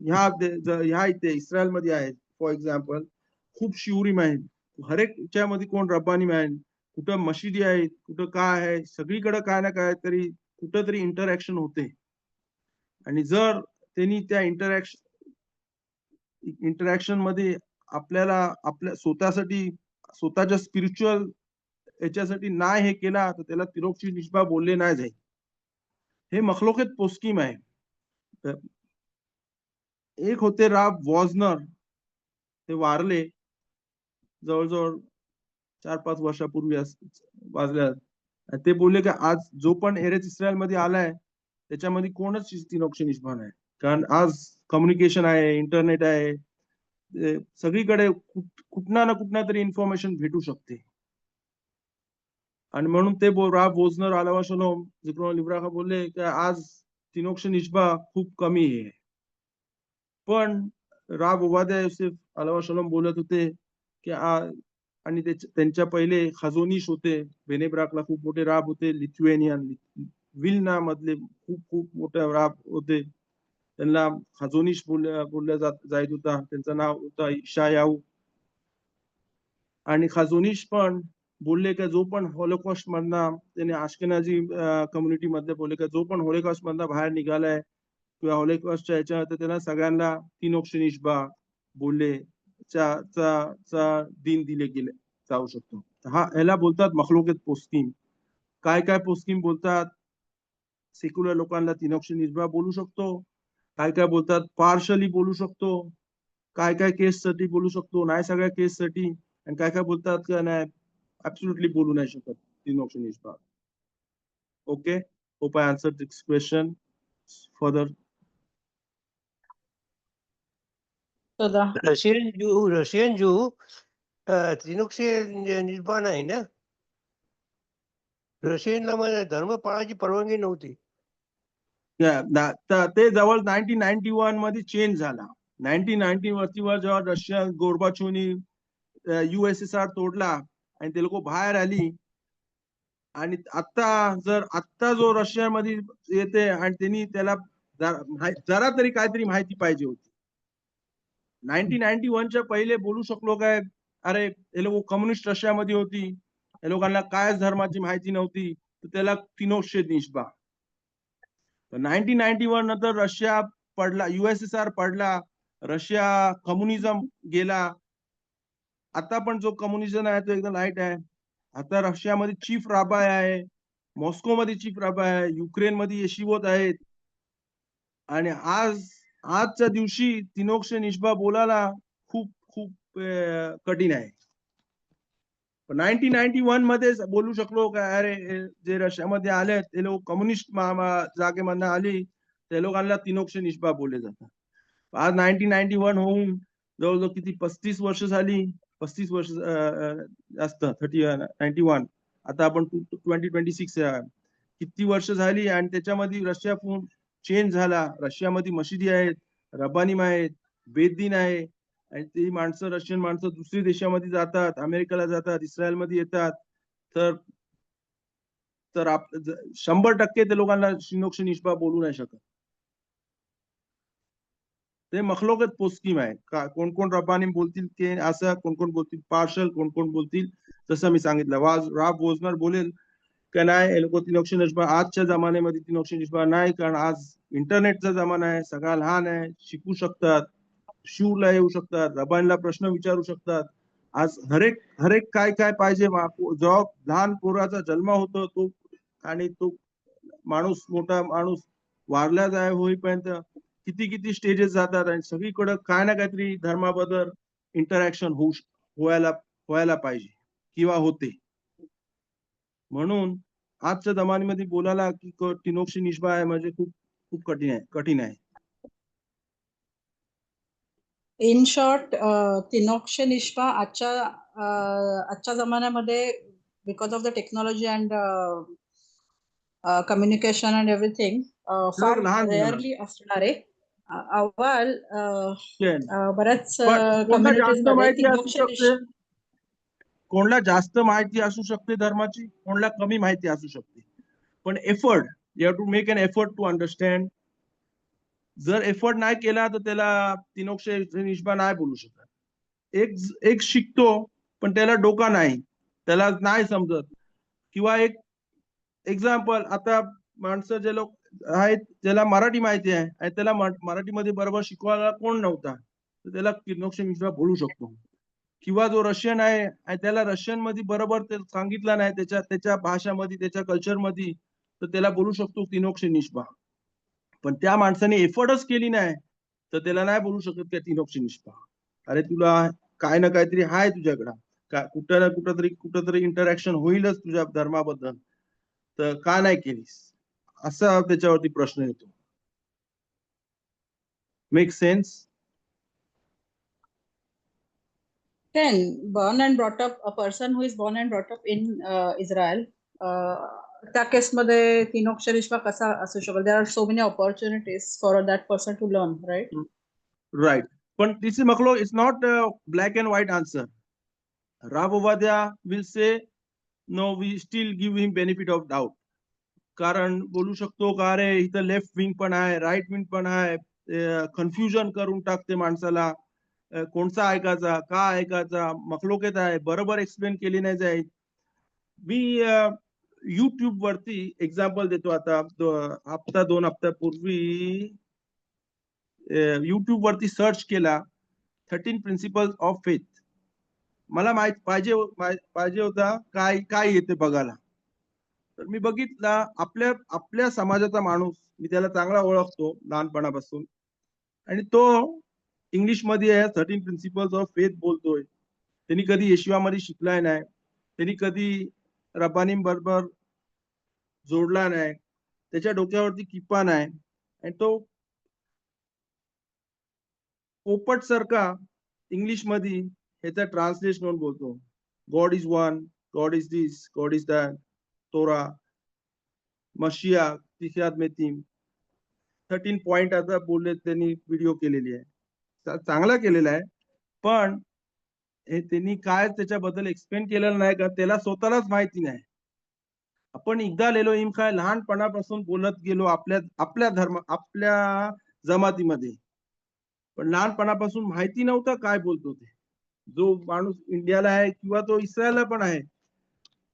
ह्या इथे इस्रायल मध्ये आहे, फॉर एक्झाम्पल, खूप शिवरिम आहेत, हरेकच्या मध्ये कोण रब्बानी आहे, कुठं मशिदी आहेत, कुठं काय आहे, सगळीकडे काय ना काय तरी कुठंतरी इंटरॅक्शन होते. आणि जर त्यांनी त्या इंटरॅक्शन मध्ये आपल्याला आपल्या स्वतःसाठी स्वतःच्या स्पिरिच्युअल याच्यासाठी नाही हे केला तर त्याला तिरोक्षी निष्बा बोलले नाही जाईल. हे मखलोकेत पोस्कीम आहे. एक होते राब वॉझनर, ते वारले जवळजवळ 4-5 वर्षापूर्वी वाजल्या. ते बोलले की आज जो पण एरेच इस्रायल मध्ये आलाय त्याच्यामध्ये कोणच तिनोक्षी निष्बा नाही. कारण आज कम्युनिकेशन आहे, इंटरनेट आहे, सगळीकडे कुठना ना कुठना तरी इन्फॉर्मेशन भेटू शकते. आणि म्हणून ते राब वोजनर आलावा शलोम जिक्रो लिब्राखा बोलले की आज तिनोक्ष निष्बा खूप कमी आहे. पण राब ओबाद्या युसेफ आलावा शलोम बोलत होते की आणि त्यांच्या पहिले खजोनीश होते, बेनेब्राकला खूप मोठे राब होते, लिथुएनियन विल्ना मधले खूप खूप मोठे राब होते. त्यांना खजोनीश बोलल्या जात होता. त्यांचं नाव होतं इशायाऊ. आणि खजोनीश पण बोलले की जो पण हॉलोकॉस्ट मधना त्याने आश्केनाजी कम्युनिटी मध्ये बोलले की जो पण हॉलोकॉस्ट मधना बाहेर निघालाय किंवा हॉलोकॉस्टच्या याच्या त्यांना सगळ्यांना तिनोक्ष निष्बा बोलले चा दिन दिले गेले जाऊ शकतो. हा ह्याला बोलतात मखलोकेत पोस्किम. काय काय पोस्किम बोलतात, सेक्युलर लोकांना तिनोक्ष निष्बा बोलू शकतो, काय काय बोलतात पार्शली बोलू शकतो, काय काय केस साठी बोलू शकतो, नाही सगळ्या केस साठी, आणि काय काय बोलतात की नाही ऍब्सोल्युटली बोलू नाही शकत तिनोक्ष निष्बा. Okay, hope I answered this question further. Russian Jew तिनोक्षी निष्बा नाही ना. रशियनला मला धर्म पाळायची परवानगी नव्हती. ते जवळ 1991 मध्ये चेंज झाला. 1990 वरतीवर जेव्हा रशिया गोर्बाचोनी USSR तोडला आणि ते लोक बाहेर आली, आणि आता जो रशियामध्ये येते आणि त्यांनी त्याला जरा तरी काहीतरी माहिती पाहिजे होती. 1991च्या पहिले बोलू शकलो काय, अरे हे लोक कम्युनिस्ट रशियामध्ये होती, या लोकांना कायच धर्माची माहिती नव्हती, तर त्याला तिनोक्षे निष्बा. 1991 नंतर रशिया पडला, USSR पडला, रशिया कम्युनिझम गेला. आता पण जो कम्युनिझम आहे तो एकदम लाईट आहे. आता रशियामध्ये चीफ राबाय आहे, मॉस्को मध्ये चीफ राबाय आहे, युक्रेन मध्ये येशिवोत आहेत. आणि आजच्या दिवशी तिनोक्ष निष्बा बोलायला खूप खूप कठीण आहे. 1991 मध्ये बोलू शकलो काय, अरे जे रशियामध्ये आले ते लोक कम्युनिस्ट जागेमधनं आली, ते लोकांना तिनोक्ष निष्बा बोलले जातात. आज 1991 होऊन जवळजवळ किती 35 वर्ष झाली, 35 वर्ष जास्त 91, आता आपण 2026 किती वर्ष झाली. आणि त्याच्यामध्ये रशिया चेंज झाला. रशियामध्ये मशिदी आहेत, रब्बानीम आहेत, बेद्दीन आहे, आणि ती माणसं रशियन माणसं दुसरी देशामध्ये जातात, अमेरिकेला जातात, इस्रायलमध्ये येतात. तर 100% ते लोकांना तिनोक्ष निष्बा बोलू नाही शकत. ते मखलोकत पोस्किम आहे. कोण कोण रब्बानी बोलतील ते असं, कोण कोण बोलतील पार्शल, कोण कोण बोलतील जसं मी सांगितलं. राब वोजनर बोलेल का नाही लोक तिनोक्ष निष्बा आजच्या जमान्यामध्ये तिनोक्ष निष्बा नाही, कारण आज इंटरनेटचा जमाना आहे, सगळा लहान आहे, शिकू शकतात, शिवला येऊ शकतात, रबानला प्रश्न विचारू शकतात. आज हरेक काय काय पाहिजे, जेव्हा लहान पोराचा जन्म होतो तो आणि तो माणूस मोठा माणूस वारला जाय होईपर्यंत किती स्टेजेस जातात, आणि सगळीकडे काय ना काहीतरी धर्माबद्दल इंटरॅक्शन व्हायला पाहिजे किंवा होते. म्हणून आजच्या जमान्यामध्ये बोलायला की तिनोक्ष निष्बा आहे म्हणजे खूप खूप कठीण आहे. इन शॉर्ट, तिनोक्ष निष्बा आजच्या जमान्यामध्ये because of the technology and communication and everything फार रेअरली असणार आहे. अव्वल बऱ्याच कम्युनिटीज मध्ये तिनोक्ष निष्बा कोणाला जास्त माहिती असू शकते धर्माची, कोणाला कमी माहिती असू शकते. पण effort, you have to make an effort to understand. जर एफर्ट नाही केला तर त्याला तिनोक्ष निष्बा नाही बोलू शकत. एक शिकतो पण त्याला डोका नाही, त्याला नाही समजत. किंवा एक एक्झाम्पल, आता माणसं जे लोक आहेत ज्याला मराठी माहिती आहे आणि त्याला मराठीमध्ये बरोबर शिकवायला कोण नव्हता, तर त्याला किनोक्ष मिश्रा बोलू शकतो. किंवा जो रशियन आहे आणि त्याला रशियन मध्ये बरोबर ते सांगितलं नाही त्याच्या त्याच्या भाषामध्ये त्याच्या कल्चर मध्ये, तर त्याला बोलू शकतो तिनोक्ष निष्पा. पण त्या माणसाने एफर्टच केली नाही तर त्याला नाही बोलू शकत की तिनोक्ष निष्पा. अरे तुला काय ना काहीतरी आहे तुझ्याकडं, का कुठं ना कुठंतरी इंटरॅक्शन होईलच तुझ्या धर्माबद्दल, तर का नाही केलीस, असा त्याच्यावरती प्रश्न येतो. Make sense? Then, born and brought up, a person who is born and brought up in Israel, त्या केसमध्ये तिनोक्ष निष्पा कसा असू शकेल? There are so many opportunities for that person to learn, right? Right. But this is Maklo, it's not a black and white answer. Rav Ovadia will say, no, we still give him benefit of doubt. कारण बोलू शकतो का अरे इथं left wing पण आहे, right wing पण आहे, कन्फ्युजन करून टाकते माणसाला, कोणचा ऐकायचा, का ऐकायचा, मखलोकेत आहे, बरोबर एक्सप्लेन केली नाही जाईल. मी युट्यूब वरती एक्झाम्पल देतो. आता हप्ता 2 हप्त्यापूर्वी युट्यूब वरती सर्च केला 13 प्रिन्सिपल्स ऑफ फेथ. मला माहित पाहिजे होता काय काय येते बघायला. तर मी बघितला आपल्या समाजाचा माणूस, मी त्याला चांगला ओळखतो लहानपणापासून, आणि तो इंग्लिश मध्ये आहे 13 प्रिन्सिपल्स ऑफ फेथ बोलतोय. त्यांनी कधी येशूमध्ये शिकलाय नाही, त्यांनी कधी रब्बानीम बरोबर जोडला नाही, त्याच्या डोक्यावरती किप्पा नाही, आणि तो पोपट सारखा इंग्लिश मध्ये ह्याचा ट्रान्सलेशन म्हणून बोलतो. God is one, God is this, God is that, तोरा, मशिया, तिशात मेतीम, 13 पॉइंट आता बोलले, त्यांनी व्हिडिओ केलेली आहे, चांगला केलेला आहे. पण हे त्यांनी काय त्याच्याबद्दल एक्सप्लेन केलेलं नाही का त्याला स्वतःलाच माहिती नाही. आपण एकदा लेलोईम काय लहानपणापासून बोलत गेलो आपल्या धर्म आपल्या जमातीमध्ये, पण लहानपणापासून माहिती नव्हतं काय बोलतो ते. जो माणूस इंडियाला आहे किंवा तो इस्रायलला पण आहे,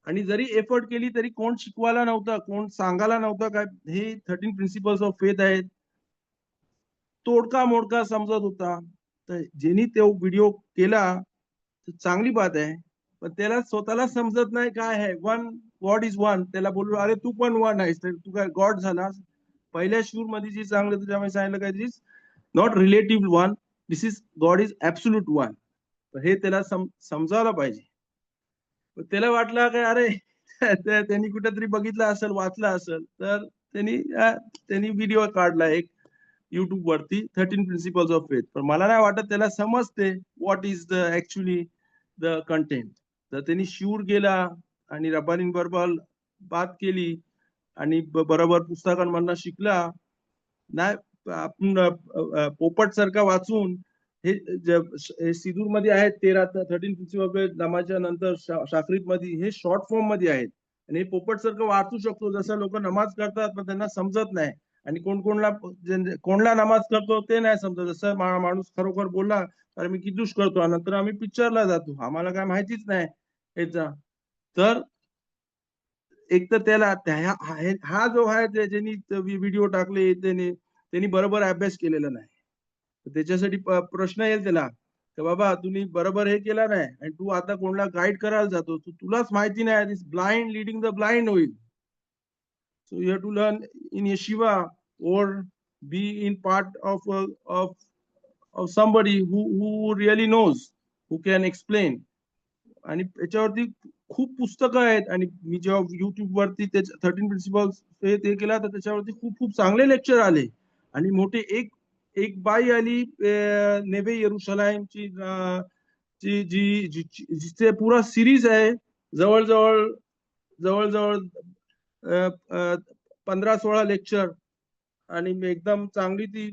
आणि जरी एफर्ट केली तरी कोण शिकवायला नव्हता, कोण सांगायला नव्हतं काय हे 13 प्रिन्सिपल्स ऑफ फेथ आहेत. तोडका मोडका समजत होता. तर ज्यांनी तो व्हिडिओ केला तर चांगली बात आहे, पण त्याला स्वतःला समजत नाही काय आहे. One, God is one. त्याला बोललो अरे तू पण वन आहेस, तू काय गॉड झालास? पहिल्या शूर मध्ये जे चांगलं तुझ्यामध्ये सांगितलं काय, this not relative one, this is God is absolute one. हे त्याला समजायला पाहिजे. त्याला वाटलं काय अरे त्यांनी कुठेतरी बघितलं असेल, वाचलं असेल, तर त्यांनी व्हिडिओ काढला एक युट्यूब वरती 13 प्रिन्सिपल्स ऑफ फेथ. पण मला नाही वाटत त्याला समजते what is the actually the content. तर त्यांनी शूर गेला आणि रब्बानीं बरोबर बात केली आणि बरोबर पुस्तकांमधनं शिकला नाही. आपण पोपट सारखा वाचून हे सिदूर मध्ये आहेत 13 प्रिन्सिपल नमाजच्या नंतर शाखरीत मध्ये हे शॉर्ट फॉर्म मध्ये आहेत, आणि हे पोपट सारखं वाचू शकतो. जसं लोक नमाज करतात पण त्यांना समजत नाही, आणि कोणला नमाज करतो ते नाही समजत. जसं माणूस खरोखर बोलला तर मी किदूश करतो, नंतर आम्ही पिक्चरला जातो, आम्हाला काय माहितीच नाही याचा. तर एक तर त्याला हा जो आहे ज्यांनी व्हिडिओ टाकले त्यांनी बरोबर अभ्यास केलेला नाही. त्याच्यासाठी प्रश्न येईल त्याला की बाबा तुम्ही बरोबर हे केला नाही आणि तू आता कोणाला गाईड करायला जातो, तुलाच माहिती नाही, दिस ब्लाइंड लिडिंग द ब्लाइंड होईल. So you have to learn in yeshiva or be in part of somebody who really knows, who can explain. आणि याच्यावरती खूप पुस्तकं आहेत, आणि मी जेव्हा युट्यूब वरती 13 प्रिन्सिपल्स ते केला तर त्याच्यावरती खूप खूप चांगले लेक्चर आले. आणि मोठे एक बाई आली नेवे येरुशलाईमची, जिचे पुरा सिरीज आहे, जवळजवळ जवळजवळ 15-16 लेक्चर, आणि एकदम चांगली ती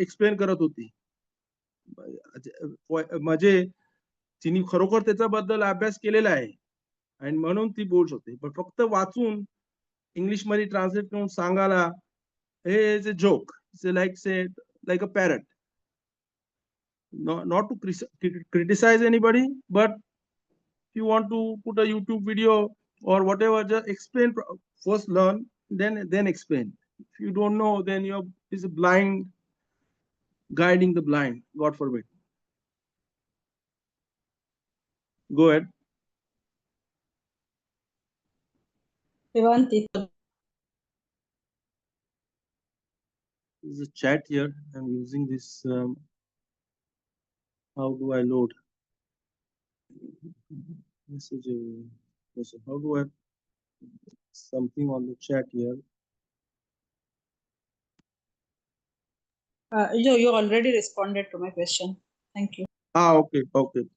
एक्सप्लेन करत होती. म्हणजे तिने खरोखर त्याच्याबद्दल अभ्यास केलेला आहे आणि म्हणून ती बोलू शकते. पण फक्त वाचून इंग्लिश मध्ये ट्रान्सलेट करून सांगायला, हे is a joke, it's like a parrot. not to criticize anybody, but if you want to put a YouTube video or whatever, just explain first, learn, then explain. If you don't know, then you're is blind guiding the blind. God forbid. Go ahead. Shivanti, There's a chat here. I'm using this. How do I load? Message. How do I something on the chat here? you already responded to my question. Thank you. Okay, good.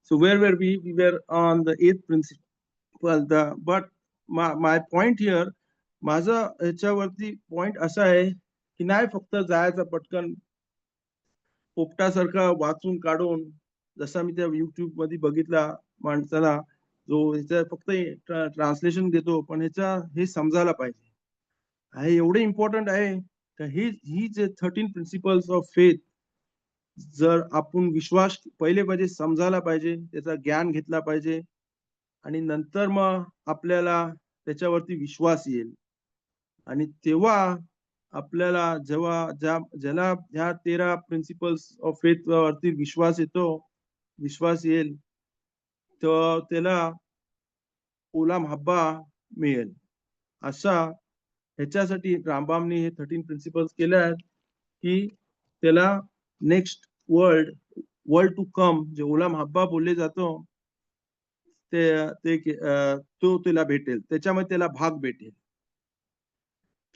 So where were we? We were on the 8th principle. But my point here, माझा ह्याच्यावरती point असा आहे की नाही फक्त जायचं पटकन पोपटासारखा वाचून काढून, जसा मी त्या युट्यूब मध्ये बघितला माणसाला, जो ह्याचा फक्त ट्रान्सलेशन देतो, पण ह्याचा हे समजायला पाहिजे. हे एवढे इम्पॉर्टंट आहे का ही जे 13 प्रिन्सिपल्स ऑफ फेथ, जर आपण विश्वास पहिले पाहिजे समजायला पाहिजे, त्याचा ज्ञान घेतला पाहिजे, आणि नंतर मग आपल्याला त्याच्यावरती विश्वास येईल. आणि तेव्हा आपल्याला ज्याला ह्या 13 प्रिन्सिपल्स ऑफ फेथ वरती विश्वास येईल, तर त्याला ओला हब्बा मिळेल. अशा ह्याच्यासाठी रामबामने हे 13 प्रिन्सिपल्स केले आहेत की त्याला नेक्स्ट वर्ल्ड टू कम, जे ओलाम हब्बा बोलले जातो, तो त्याला भेटेल, त्याच्यामध्ये त्याला भाग भेटेल.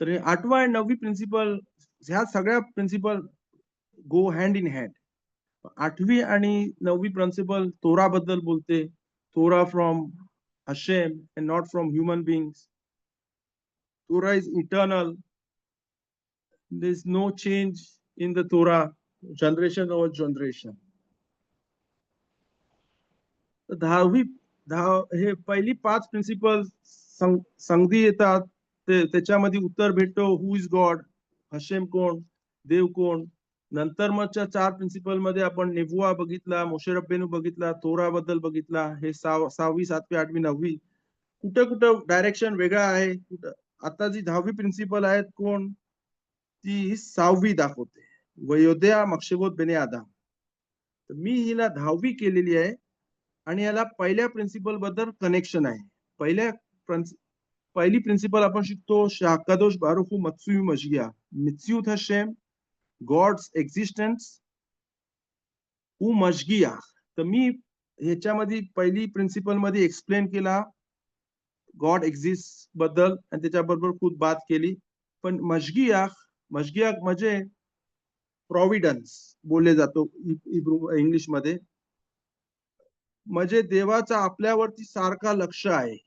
तर 8वा आणि 9वी प्रिन्सिपल, ह्या सगळ्या principle go hand in hand. 8वी आणि 9वी प्रिन्सिपल तोरा बद्दल बोलते, Torah from Hashem and not from human beings. Torah is eternal. There is no change in the Torah, generation over generation. हे पहिली 5 प्रिन्सिपल संगती येतात, त्याच्यामध्ये उत्तर भेटतो हु इज गॉड, हशेम कोण, देव कोण. नंतर मगच्या 4 प्रिन्सिपल मध्ये आपण नेबुआ बघितला, मोशे रब्बेनू बघितला, तोरा बद्दल बघितला. हे 6वी, 7वी, 8वी, 9वी कुठं डायरेक्शन वेगळा आहे. आता जी 10वी प्रिन्सिपल आहेत कोण, ती 6वी दाखवते, वयोद्या मक्षेबोत बेने आदाम. तर मी हिला 10वी केलेली आहे आणि याला पहिल्या प्रिन्सिपल बद्दल कनेक्शन आहे. पहिली प्रिन्सिपल आपण शिकतो शाकादोश बारुखू मत्सुई मशगिया, मित्स्यूथ हशेम, गॉड्स एक्झिस्टन्स उ मशगिया. तर मी ह्याच्यामध्ये पहिली प्रिन्सिपल मध्ये एक्सप्लेन केला गॉड एक्झिस्ट बद्दल, आणि त्याच्याबरोबर खूप बात केली. पण मशगियाख म्हणजे प्रॉव्हिडन्स बोलले जातो इंग्लिश मध्ये, म्हणजे देवाचा आपल्यावरती सारखा लक्ष आहे,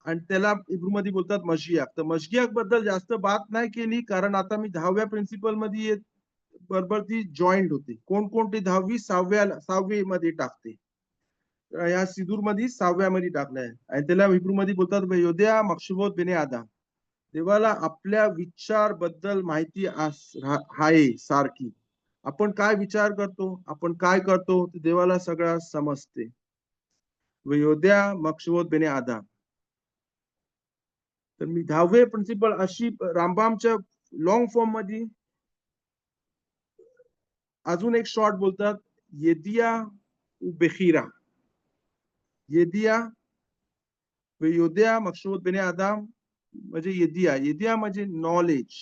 आणि त्याला इब्रू मध्ये बोलतात मशियाक. तर मशगियाक बद्दल जास्त बात नाही केली, कारण आता मी 10व्या प्रिन्सिपल मध्ये बरोबर ती जॉईंट होते. कोणकोणती 10वी 6वी मध्ये टाकते. या सिदूर मध्ये 6व्या मध्ये टाकलाय, आणि त्याला हिब्रू मध्ये बोलतात योद्या मक्षबोत बेने आदाम. देवाला आपल्या विचार बद्दल माहिती आहे सारखी. आपण काय विचार करतो, आपण काय करतो, ते देवाला सगळं समजते. योद्या मक्षबोत बेने आदाम. तर मी 10वे प्रिन्सिपल अशी रामबामच्या लॉंग फॉर्म मध्ये अजून एक शॉर्ट बोलतात, येदिया बेखिरा. येदिया योद्या मक्षबोत बेने आदाम म्हणजे येदिया म्हणजे नॉलेज.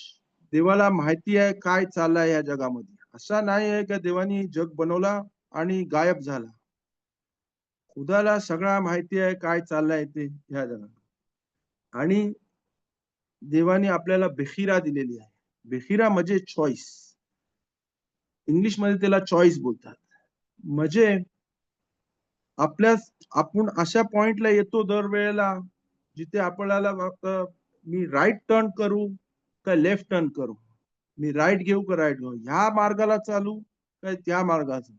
देवाला माहिती आहे काय चाललंय या जगामध्ये. असा नाही आहे का देवानी जग बनवला आणि गायब झाला. खुदाला सगळा माहिती आहे काय चाललंय ते ह्या जगात. आणि देवाने आपल्याला बेखिरा दिलेली आहे. बेखिरा म्हणजे चॉईस, इंग्लिश मध्ये त्याला चॉईस बोलतात. म्हणजे आपण अशा पॉइंटला येतो दरवेळेला जिथे आपल्याला वाटतं मी राईट टर्न करू का लेफ्ट टर्न करू, मी राईट घेऊ का राईट घेऊ, ह्या मार्गाला चालू काय त्या मार्गाचा.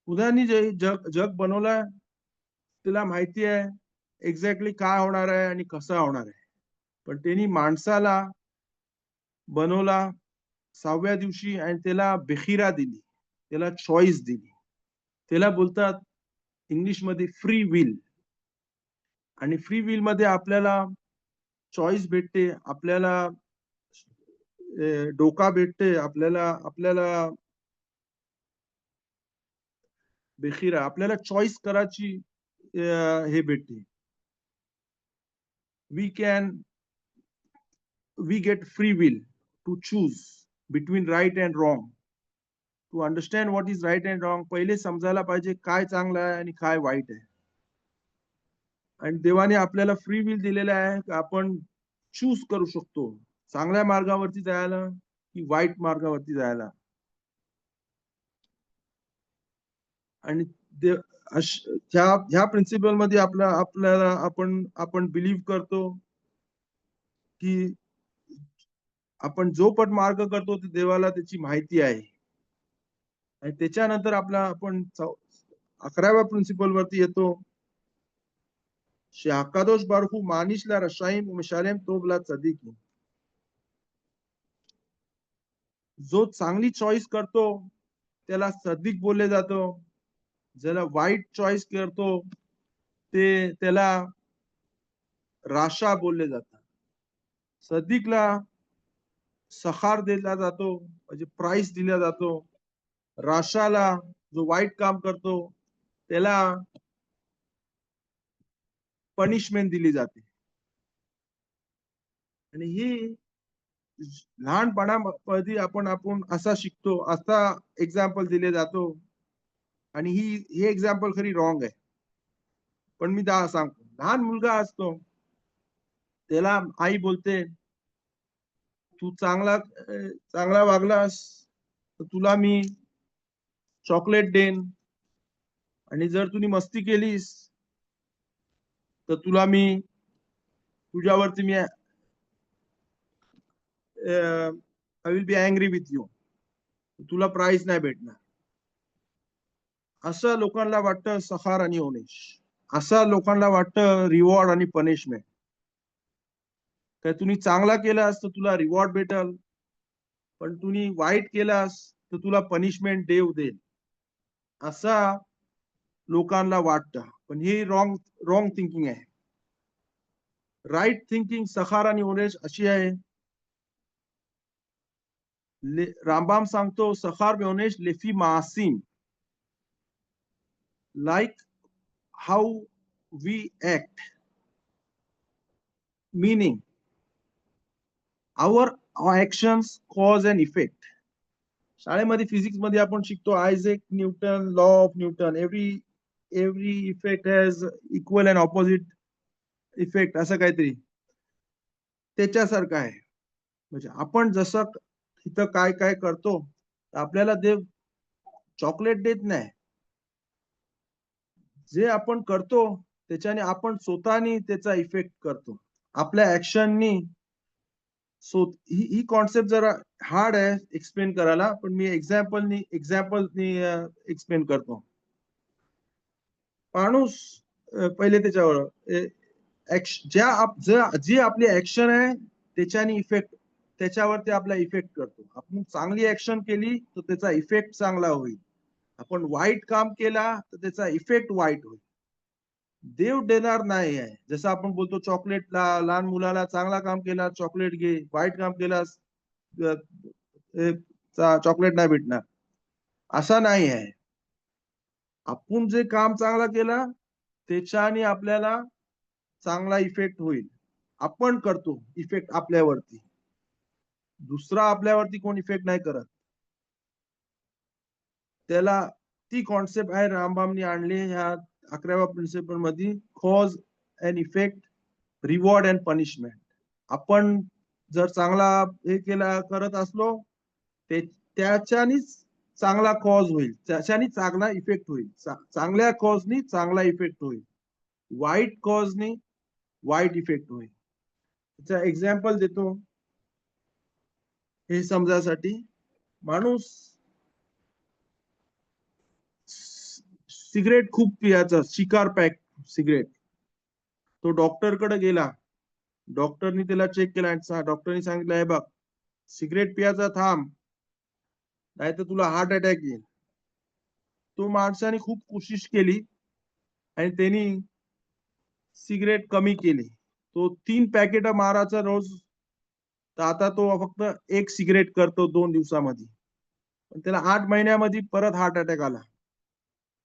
खुदानी जे जग बनवलंय त्याला माहिती आहे एक्झॅक्टली काय होणार आहे आणि कसं होणार आहे. पण त्यांनी माणसाला बनवला 6व्या दिवशी आणि त्याला बेखिरा दिली, त्याला चॉईस दिली, त्याला बोलतात इंग्लिशमध्ये फ्री विल. आणि फ्री विल मध्ये आपल्याला चॉईस भेटते, आपल्याला डोका भेटते, आपल्याला आपल्याला बेखिरा, आपल्याला चॉईस करायची हे भेटते. we get free will to choose between right and wrong. To understand what is right and wrong, पहिले समजायला पाहिजे काय चांगलं आहे आणि काय वाईट आहे. आणि देवाने आपल्याला फ्री विल दिलेलं आहे की आपण चूज करू शकतो चांगल्या मार्गावरती जायला की वाईट मार्गावरती जायला. आणि ह्या प्रिन्सिपल मध्ये आपल्याला आपण बिलीव्ह करतो की आपण जो पण मार्ग करतो ते देवाला त्याची माहिती आहे. आणि त्याच्यानंतर आपण 11व्या प्रिन्सिपल वरती येतो. שהקדוש ברוך הוא מעניש לרשעים ומשלם טוב לצדיקים. जो चांगली चॉईस करतो त्याला सदिक बोलले जातो, ज्याला वाईट चॉईस करतो त्याला राशा बोलले जातात. सदिकला सखार दिला जातो म्हणजे प्राइस दिला जातो. राशाला जो वाईट काम करतो त्याला पनिशमेंट दिली जाते. आणि ही लहानपणामध्ये आपण असा शिकतो, असा एक्झाम्पल दिले जातो. आणि हे एक्झाम्पल खरी रॉंग आहे. पण मी सांगतो, लहान मुलगा असतो त्याला आई बोलते तू चांगला वागलास तर तुला मी चॉकलेट देईन, आणि जर तुम्ही मस्ती केलीस तर तुझ्यावरती मी I will be angry with you, तुला प्राइज नाही भेटणार. असं लोकांना वाटतं सखार आणि ओनेश. असं लोकांना वाटतं रिवॉर्ड आणि पनिशमेंट. काय तुम्ही चांगला केलास तर तुला रिवॉर्ड भेटल, पण तुम्ही वाईट केलास तर तुला पनिशमेंट देव देईल, असा लोकांना वाटतं. पण ही रॉंग थिंकिंग आहे. राईट थिंकिंग सखार आणि ओनेश अशी आहे. रामबाम सांगतो सखार वेओनेश leafy मासीम, like how we act, meaning our actions cause and effect. शाळेमध्ये फिजिक्स मध्ये आपण शिकतो Isaac Newton law of Newton, every effect has equal and opposite effect, असं काहीतरी त्याच्यासारखं आहे. म्हणजे आपण जसं इथं काय काय करतो आपल्याला देव चॉकलेट देत नाही. जे आपण करतो त्याच्याने आपण स्वतःनी त्याचा इफेक्ट करतो आपल्या ऍक्शननी. ही कॉन्सेप्ट जरा हार्ड आहे एक्सप्लेन करायला, पण मी एक्झाम्पलनी एक्सप्लेन करतो. माणूस पहिले त्याच्यावर जी आपली ऍक्शन आहे त्याच्यावरती आपला इफेक्ट करतो. आपण चांगली ऍक्शन केली तर त्याचा इफेक्ट चांगला होईल, आपण वाईट काम केला तर त्याचा इफेक्ट वाईट होईल. देव देणार नाही आहे. जसं आपण बोलतो चॉकलेटला, लहान मुलाला चांगला काम केला चॉकलेट घे, वाईट काम केलास चॉकलेट नाही भेटणार, असा नाही आहे. आपण जे काम चांगला केला त्याच्याने आपल्याला चांगला इफेक्ट होईल. आपण करतो इफेक्ट आपल्यावरती, दुसरा आपल्यावरती कोण इफेक्ट नाही करत. त्याला ती कॉन्सेप्ट आहे रामबामनी आणली ह्या 11व्या प्रिन्सिपल मध्ये, cause and effect, reward and punishment. आपण जर चांगला हे करत असलो त्याच्यानीच चांगला कॉज होईल, त्याच्यानी चांगला इफेक्ट होईल. चांगल्या कॉजनी चांगला इफेक्ट होईल, वाईट कॉजनी वाईट इफेक्ट होईल. त्याचा एक्झाम्पल देतो हे समजायसाठी. माणूस सिगरेट खूप पियाचा, शिकार पॅक सिगरेट. तो डॉक्टरकडे गेला, डॉक्टरनी त्याला चेक केला, डॉक्टरनी सांगितलं हे बघ सिगरेट पियाचा थांब, नाही तर तुला हार्ट अटॅक येईल. तो माणसाने खूप कोशिश केली आणि त्यांनी सिगरेट कमी केली. तो 3 पॅकेट मारायचा रोज, तर आता तो फक्त 1 सिगरेट करतो 2 दिवसामध्ये. पण त्याला 8 महिन्यामध्ये परत हार्ट अटॅक आला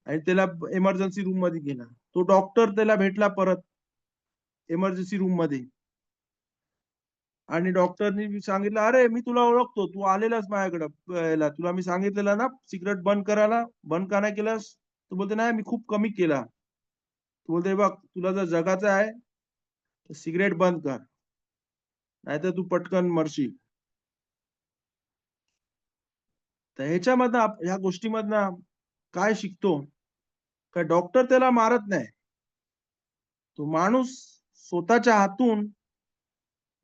आणि त्याला इमर्जन्सी रूम मध्ये गेला. तो डॉक्टर त्याला भेटला परत इमर्जन्सी रूम मध्ये आणि डॉक्टरनी सांगितलं, अरे मी तुला ओळखतो, तू आलेलास माझ्याकडे, तुला मी सांगितलेलं ना सिगरेट बंद करायला, बंद का नाही केलास? तो बोलते नाही, मी खूप कमी केला. तो बोलते बघ, तुला जर जगाचं आहे तर सिगरेट बंद कर, नाहीतर तू पटकन मरशील. तर ह्याच्यामधनं ह्या गोष्टीमधनं काय शिकतो? का डॉक्टर त्याला मारत नाही. तो माणूस स्वतःच्या हातून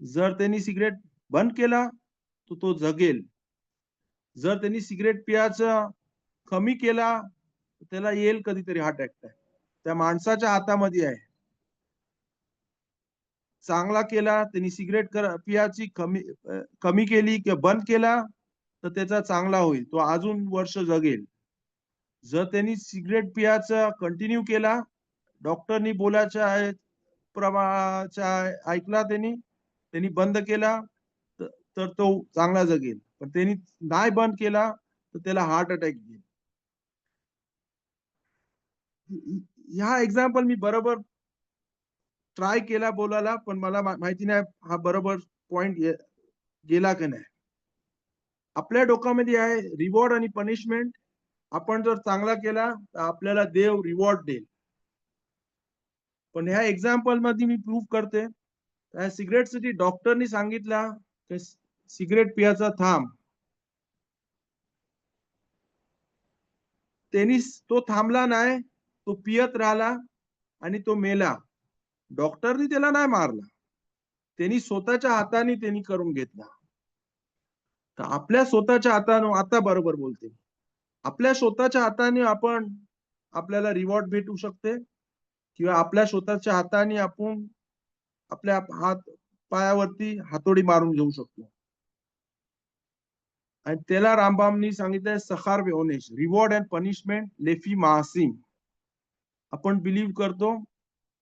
जर त्यांनी सिगरेट बंद केला तर तो जगेल. जर त्यांनी सिगरेट पियाचं कमी केला तर त्याला येईल कधीतरी हार्ट अटॅक. त्या माणसाच्या हातामध्ये आहे. चांगला केला त्यांनी सिगरेट पियाची कमी केली किंवा बंद केला तर त्याचा चांगला होईल, तो अजून वर्ष जगेल. जर त्यांनी सिगरेट पियाचा कंटिन्यू केला, डॉक्टरनी बोलायच्या आहे प्रमाणाच्या ऐकला त्यांनी, त्यांनी बंद केला तर तो चांगला जगेल. पण त्यांनी नाही बंद केला तर त्याला हार्ट अटॅक येईल. ह्या एक्झाम्पल मी बरोबर ट्राय केला बोलायला, पण मला माहिती नाही हा बरोबर पॉइंट गेला की नाही. आपल्या डोक्यामध्ये आहे रिवॉर्ड आणि पनिशमेंट. आपण जर चांगला केला तर आपल्याला देव रिवॉर्ड देईल. पण ह्या एक्झाम्पल मध्ये मी प्रूव्ह करते, सिगरेटसाठी डॉक्टरनी सांगितला की सिगरेट पियाचा थांब. त्यांनी तो थांबला नाही, तो पियत राहिला आणि तो मेला. डॉक्टरनी त्याला नाही मारला, त्यांनी स्वतःच्या हाताने त्यांनी करून घेतला. तर आपल्या स्वतःच्या हाताने, आता बरोबर बोलते, आपल्या स्वतःच्या हाताने आपण आपल्याला रिवॉर्ड भेटू शकते किंवा आपल्या स्वतःच्या हाताने आपण आपल्या हात पायावरती हातोडी मारून घेऊ शकतो. आणि त्याला रामबामनी सांगितलंय सखार वेओनेश, रिवॉर्ड अँड पनिशमेंट लेफी मासिम. आपण बिलीव्ह करतो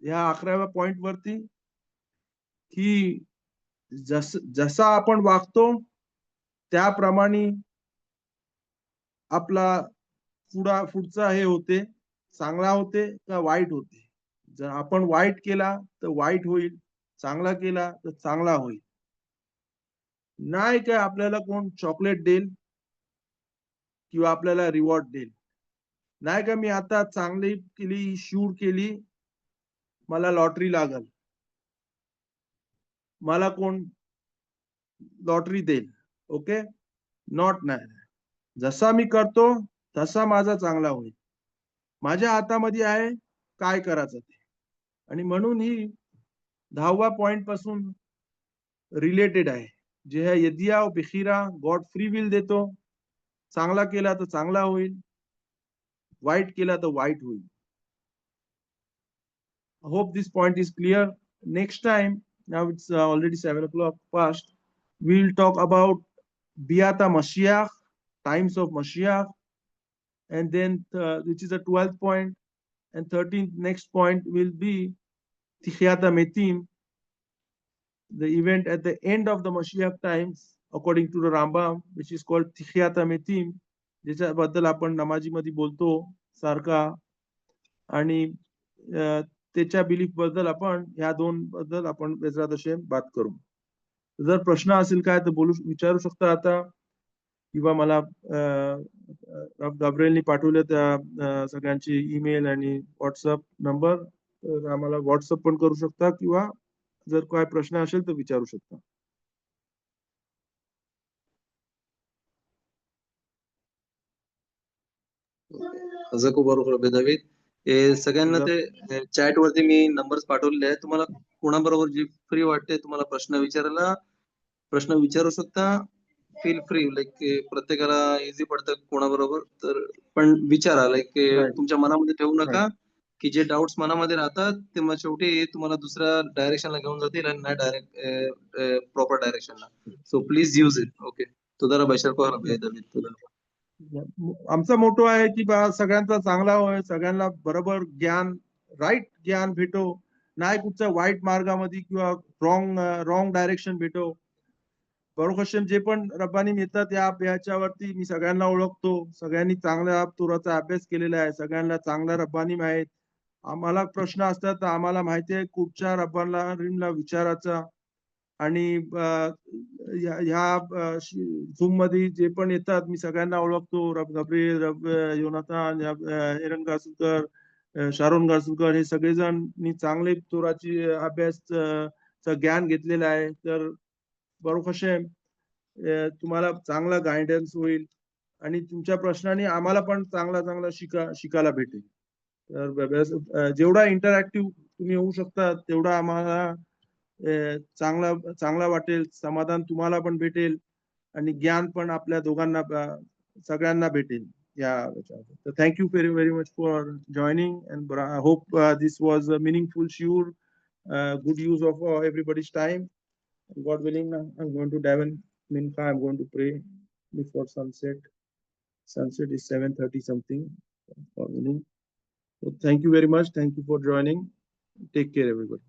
या 11व्या पॉइंट वरती की जसा आपण वागतो त्याप्रमाणे आपला पुढचा हे होते, चांगला होते का वाईट होते. जर आपण वाईट केला तर वाईट होईल, चांगला केला तर चांगला होईल. नाही काय आपल्याला कोण चॉकलेट देईल किंवा आपल्याला रिवॉर्ड देईल. नाही का मी आता चांगली केली, शूर केली, मला लॉटरी लागल, मला कोण लॉटरी देईल. ओके, नॉट नाही. जसा मी करतो तसा माझा चांगला होईल. माझ्या हातामध्ये आहे काय करायचं ते. आणि म्हणून ही 10व्या पॉइंट पासून रिलेटेड आहे, जे है यदिया बिखिरा, गॉड फ्री विल देतो. चांगला केला तर चांगला होईल, वाईट केला तर वाईट होईल. I hope this point is clear. Next time, now it's already 7 o'clock past, we'll talk about Biata Mashiach, times of Mashiach, and then which is the 12th point, and 13th next point will be Tichiyat Metim, the event at the end of the Mashiach times, according to the Rambam, which is called Tichiyat Metim, ज्याच्याबद्दल आपण नमाजीमध्ये बोलतो सारखा. आणि त्याच्या belief बद्दल आपण ह्या दोन बद्दल आपण बेजरात हशेम बात करू. जर प्रश्न असेल काय तर विचारू शकता आता, किंवा मला गाब्रिएलनी पाठवले त्या सगळ्यांची ईमेल आणि व्हॉट्सअप नंबर, तर आम्हाला व्हॉट्सअप पण करू शकता किंवा जर काय प्रश्न असेल तर विचारू शकता. दावीद, सगळ्यांना ते चॅट वरती मी नंबर्स पाठवलेले आहेत. तुम्हाला कोणाबरोबर जी फ्री वाटते तुम्हाला प्रश्न विचारू शकता. फील फ्री, लाईक प्रत्येकाला इझी पडतं कोणाबरोबर तर पण विचारा, लाईक तुमच्या मनामध्ये ठेवू नका की जे डाऊट्स मनामध्ये राहतात ते मग शेवटी तुम्हाला दुसऱ्या डायरेक्शनला घेऊन जातील आणि नाही डायरेक्ट प्रॉपर डायरेक्शनला. So please use it. Okay, तुदारा बशर को दावीद. आमचा मोटो आहे की बा सगळ्यांचा चांगला होय, सगळ्यांना बरोबर ज्ञान, राईट ज्ञान भेटो, नाही कुठच्या वाईट मार्गामध्ये किंवा रॉंग डायरेक्शन भेटो. बरोबर जे पण रब्बानी मिळतात याच्यावरती मी सगळ्यांना ओळखतो. सगळ्यांनी चांगल्या तुराचा अभ्यास केलेला आहे. सगळ्यांना चांगल्या रब्बानी माहित. आम्हाला प्रश्न असतात तर आम्हाला माहिती आहे कुठच्या रब्बानीला विचारायचा. आणि ह्या झूम मध्ये जे पण येतात मी सगळ्यांना ओळखतो. गब्रियल, योनाथन, एरन गारसुकर, शारोन गारसुकर हे सगळेजण मी चांगले तुराची अभ्यास ज्ञान घेतलेलं आहे. तर बरोबर तुम्हाला चांगला गायडन्स होईल आणि तुमच्या प्रश्नांनी आम्हाला पण चांगला शिकायला भेटेल. तर जेवढा इंटरॅक्टिव्ह तुम्ही होऊ शकता तेवढा आम्हाला चांगला वाटेल. समाधान तुम्हाला पण भेटेल आणि ज्ञान पण आपल्या दोघांना सगळ्यांना भेटेल या याच्यावर. तर thank you very much for joining and I hope this was a meaningful shiur, good use of everybody's time. God willing, I'm going to dive in. I'm going to pray before sunset. Sunset is 7:30 something for evening. So thank you very much. Thank you for joining. Take care, everybody.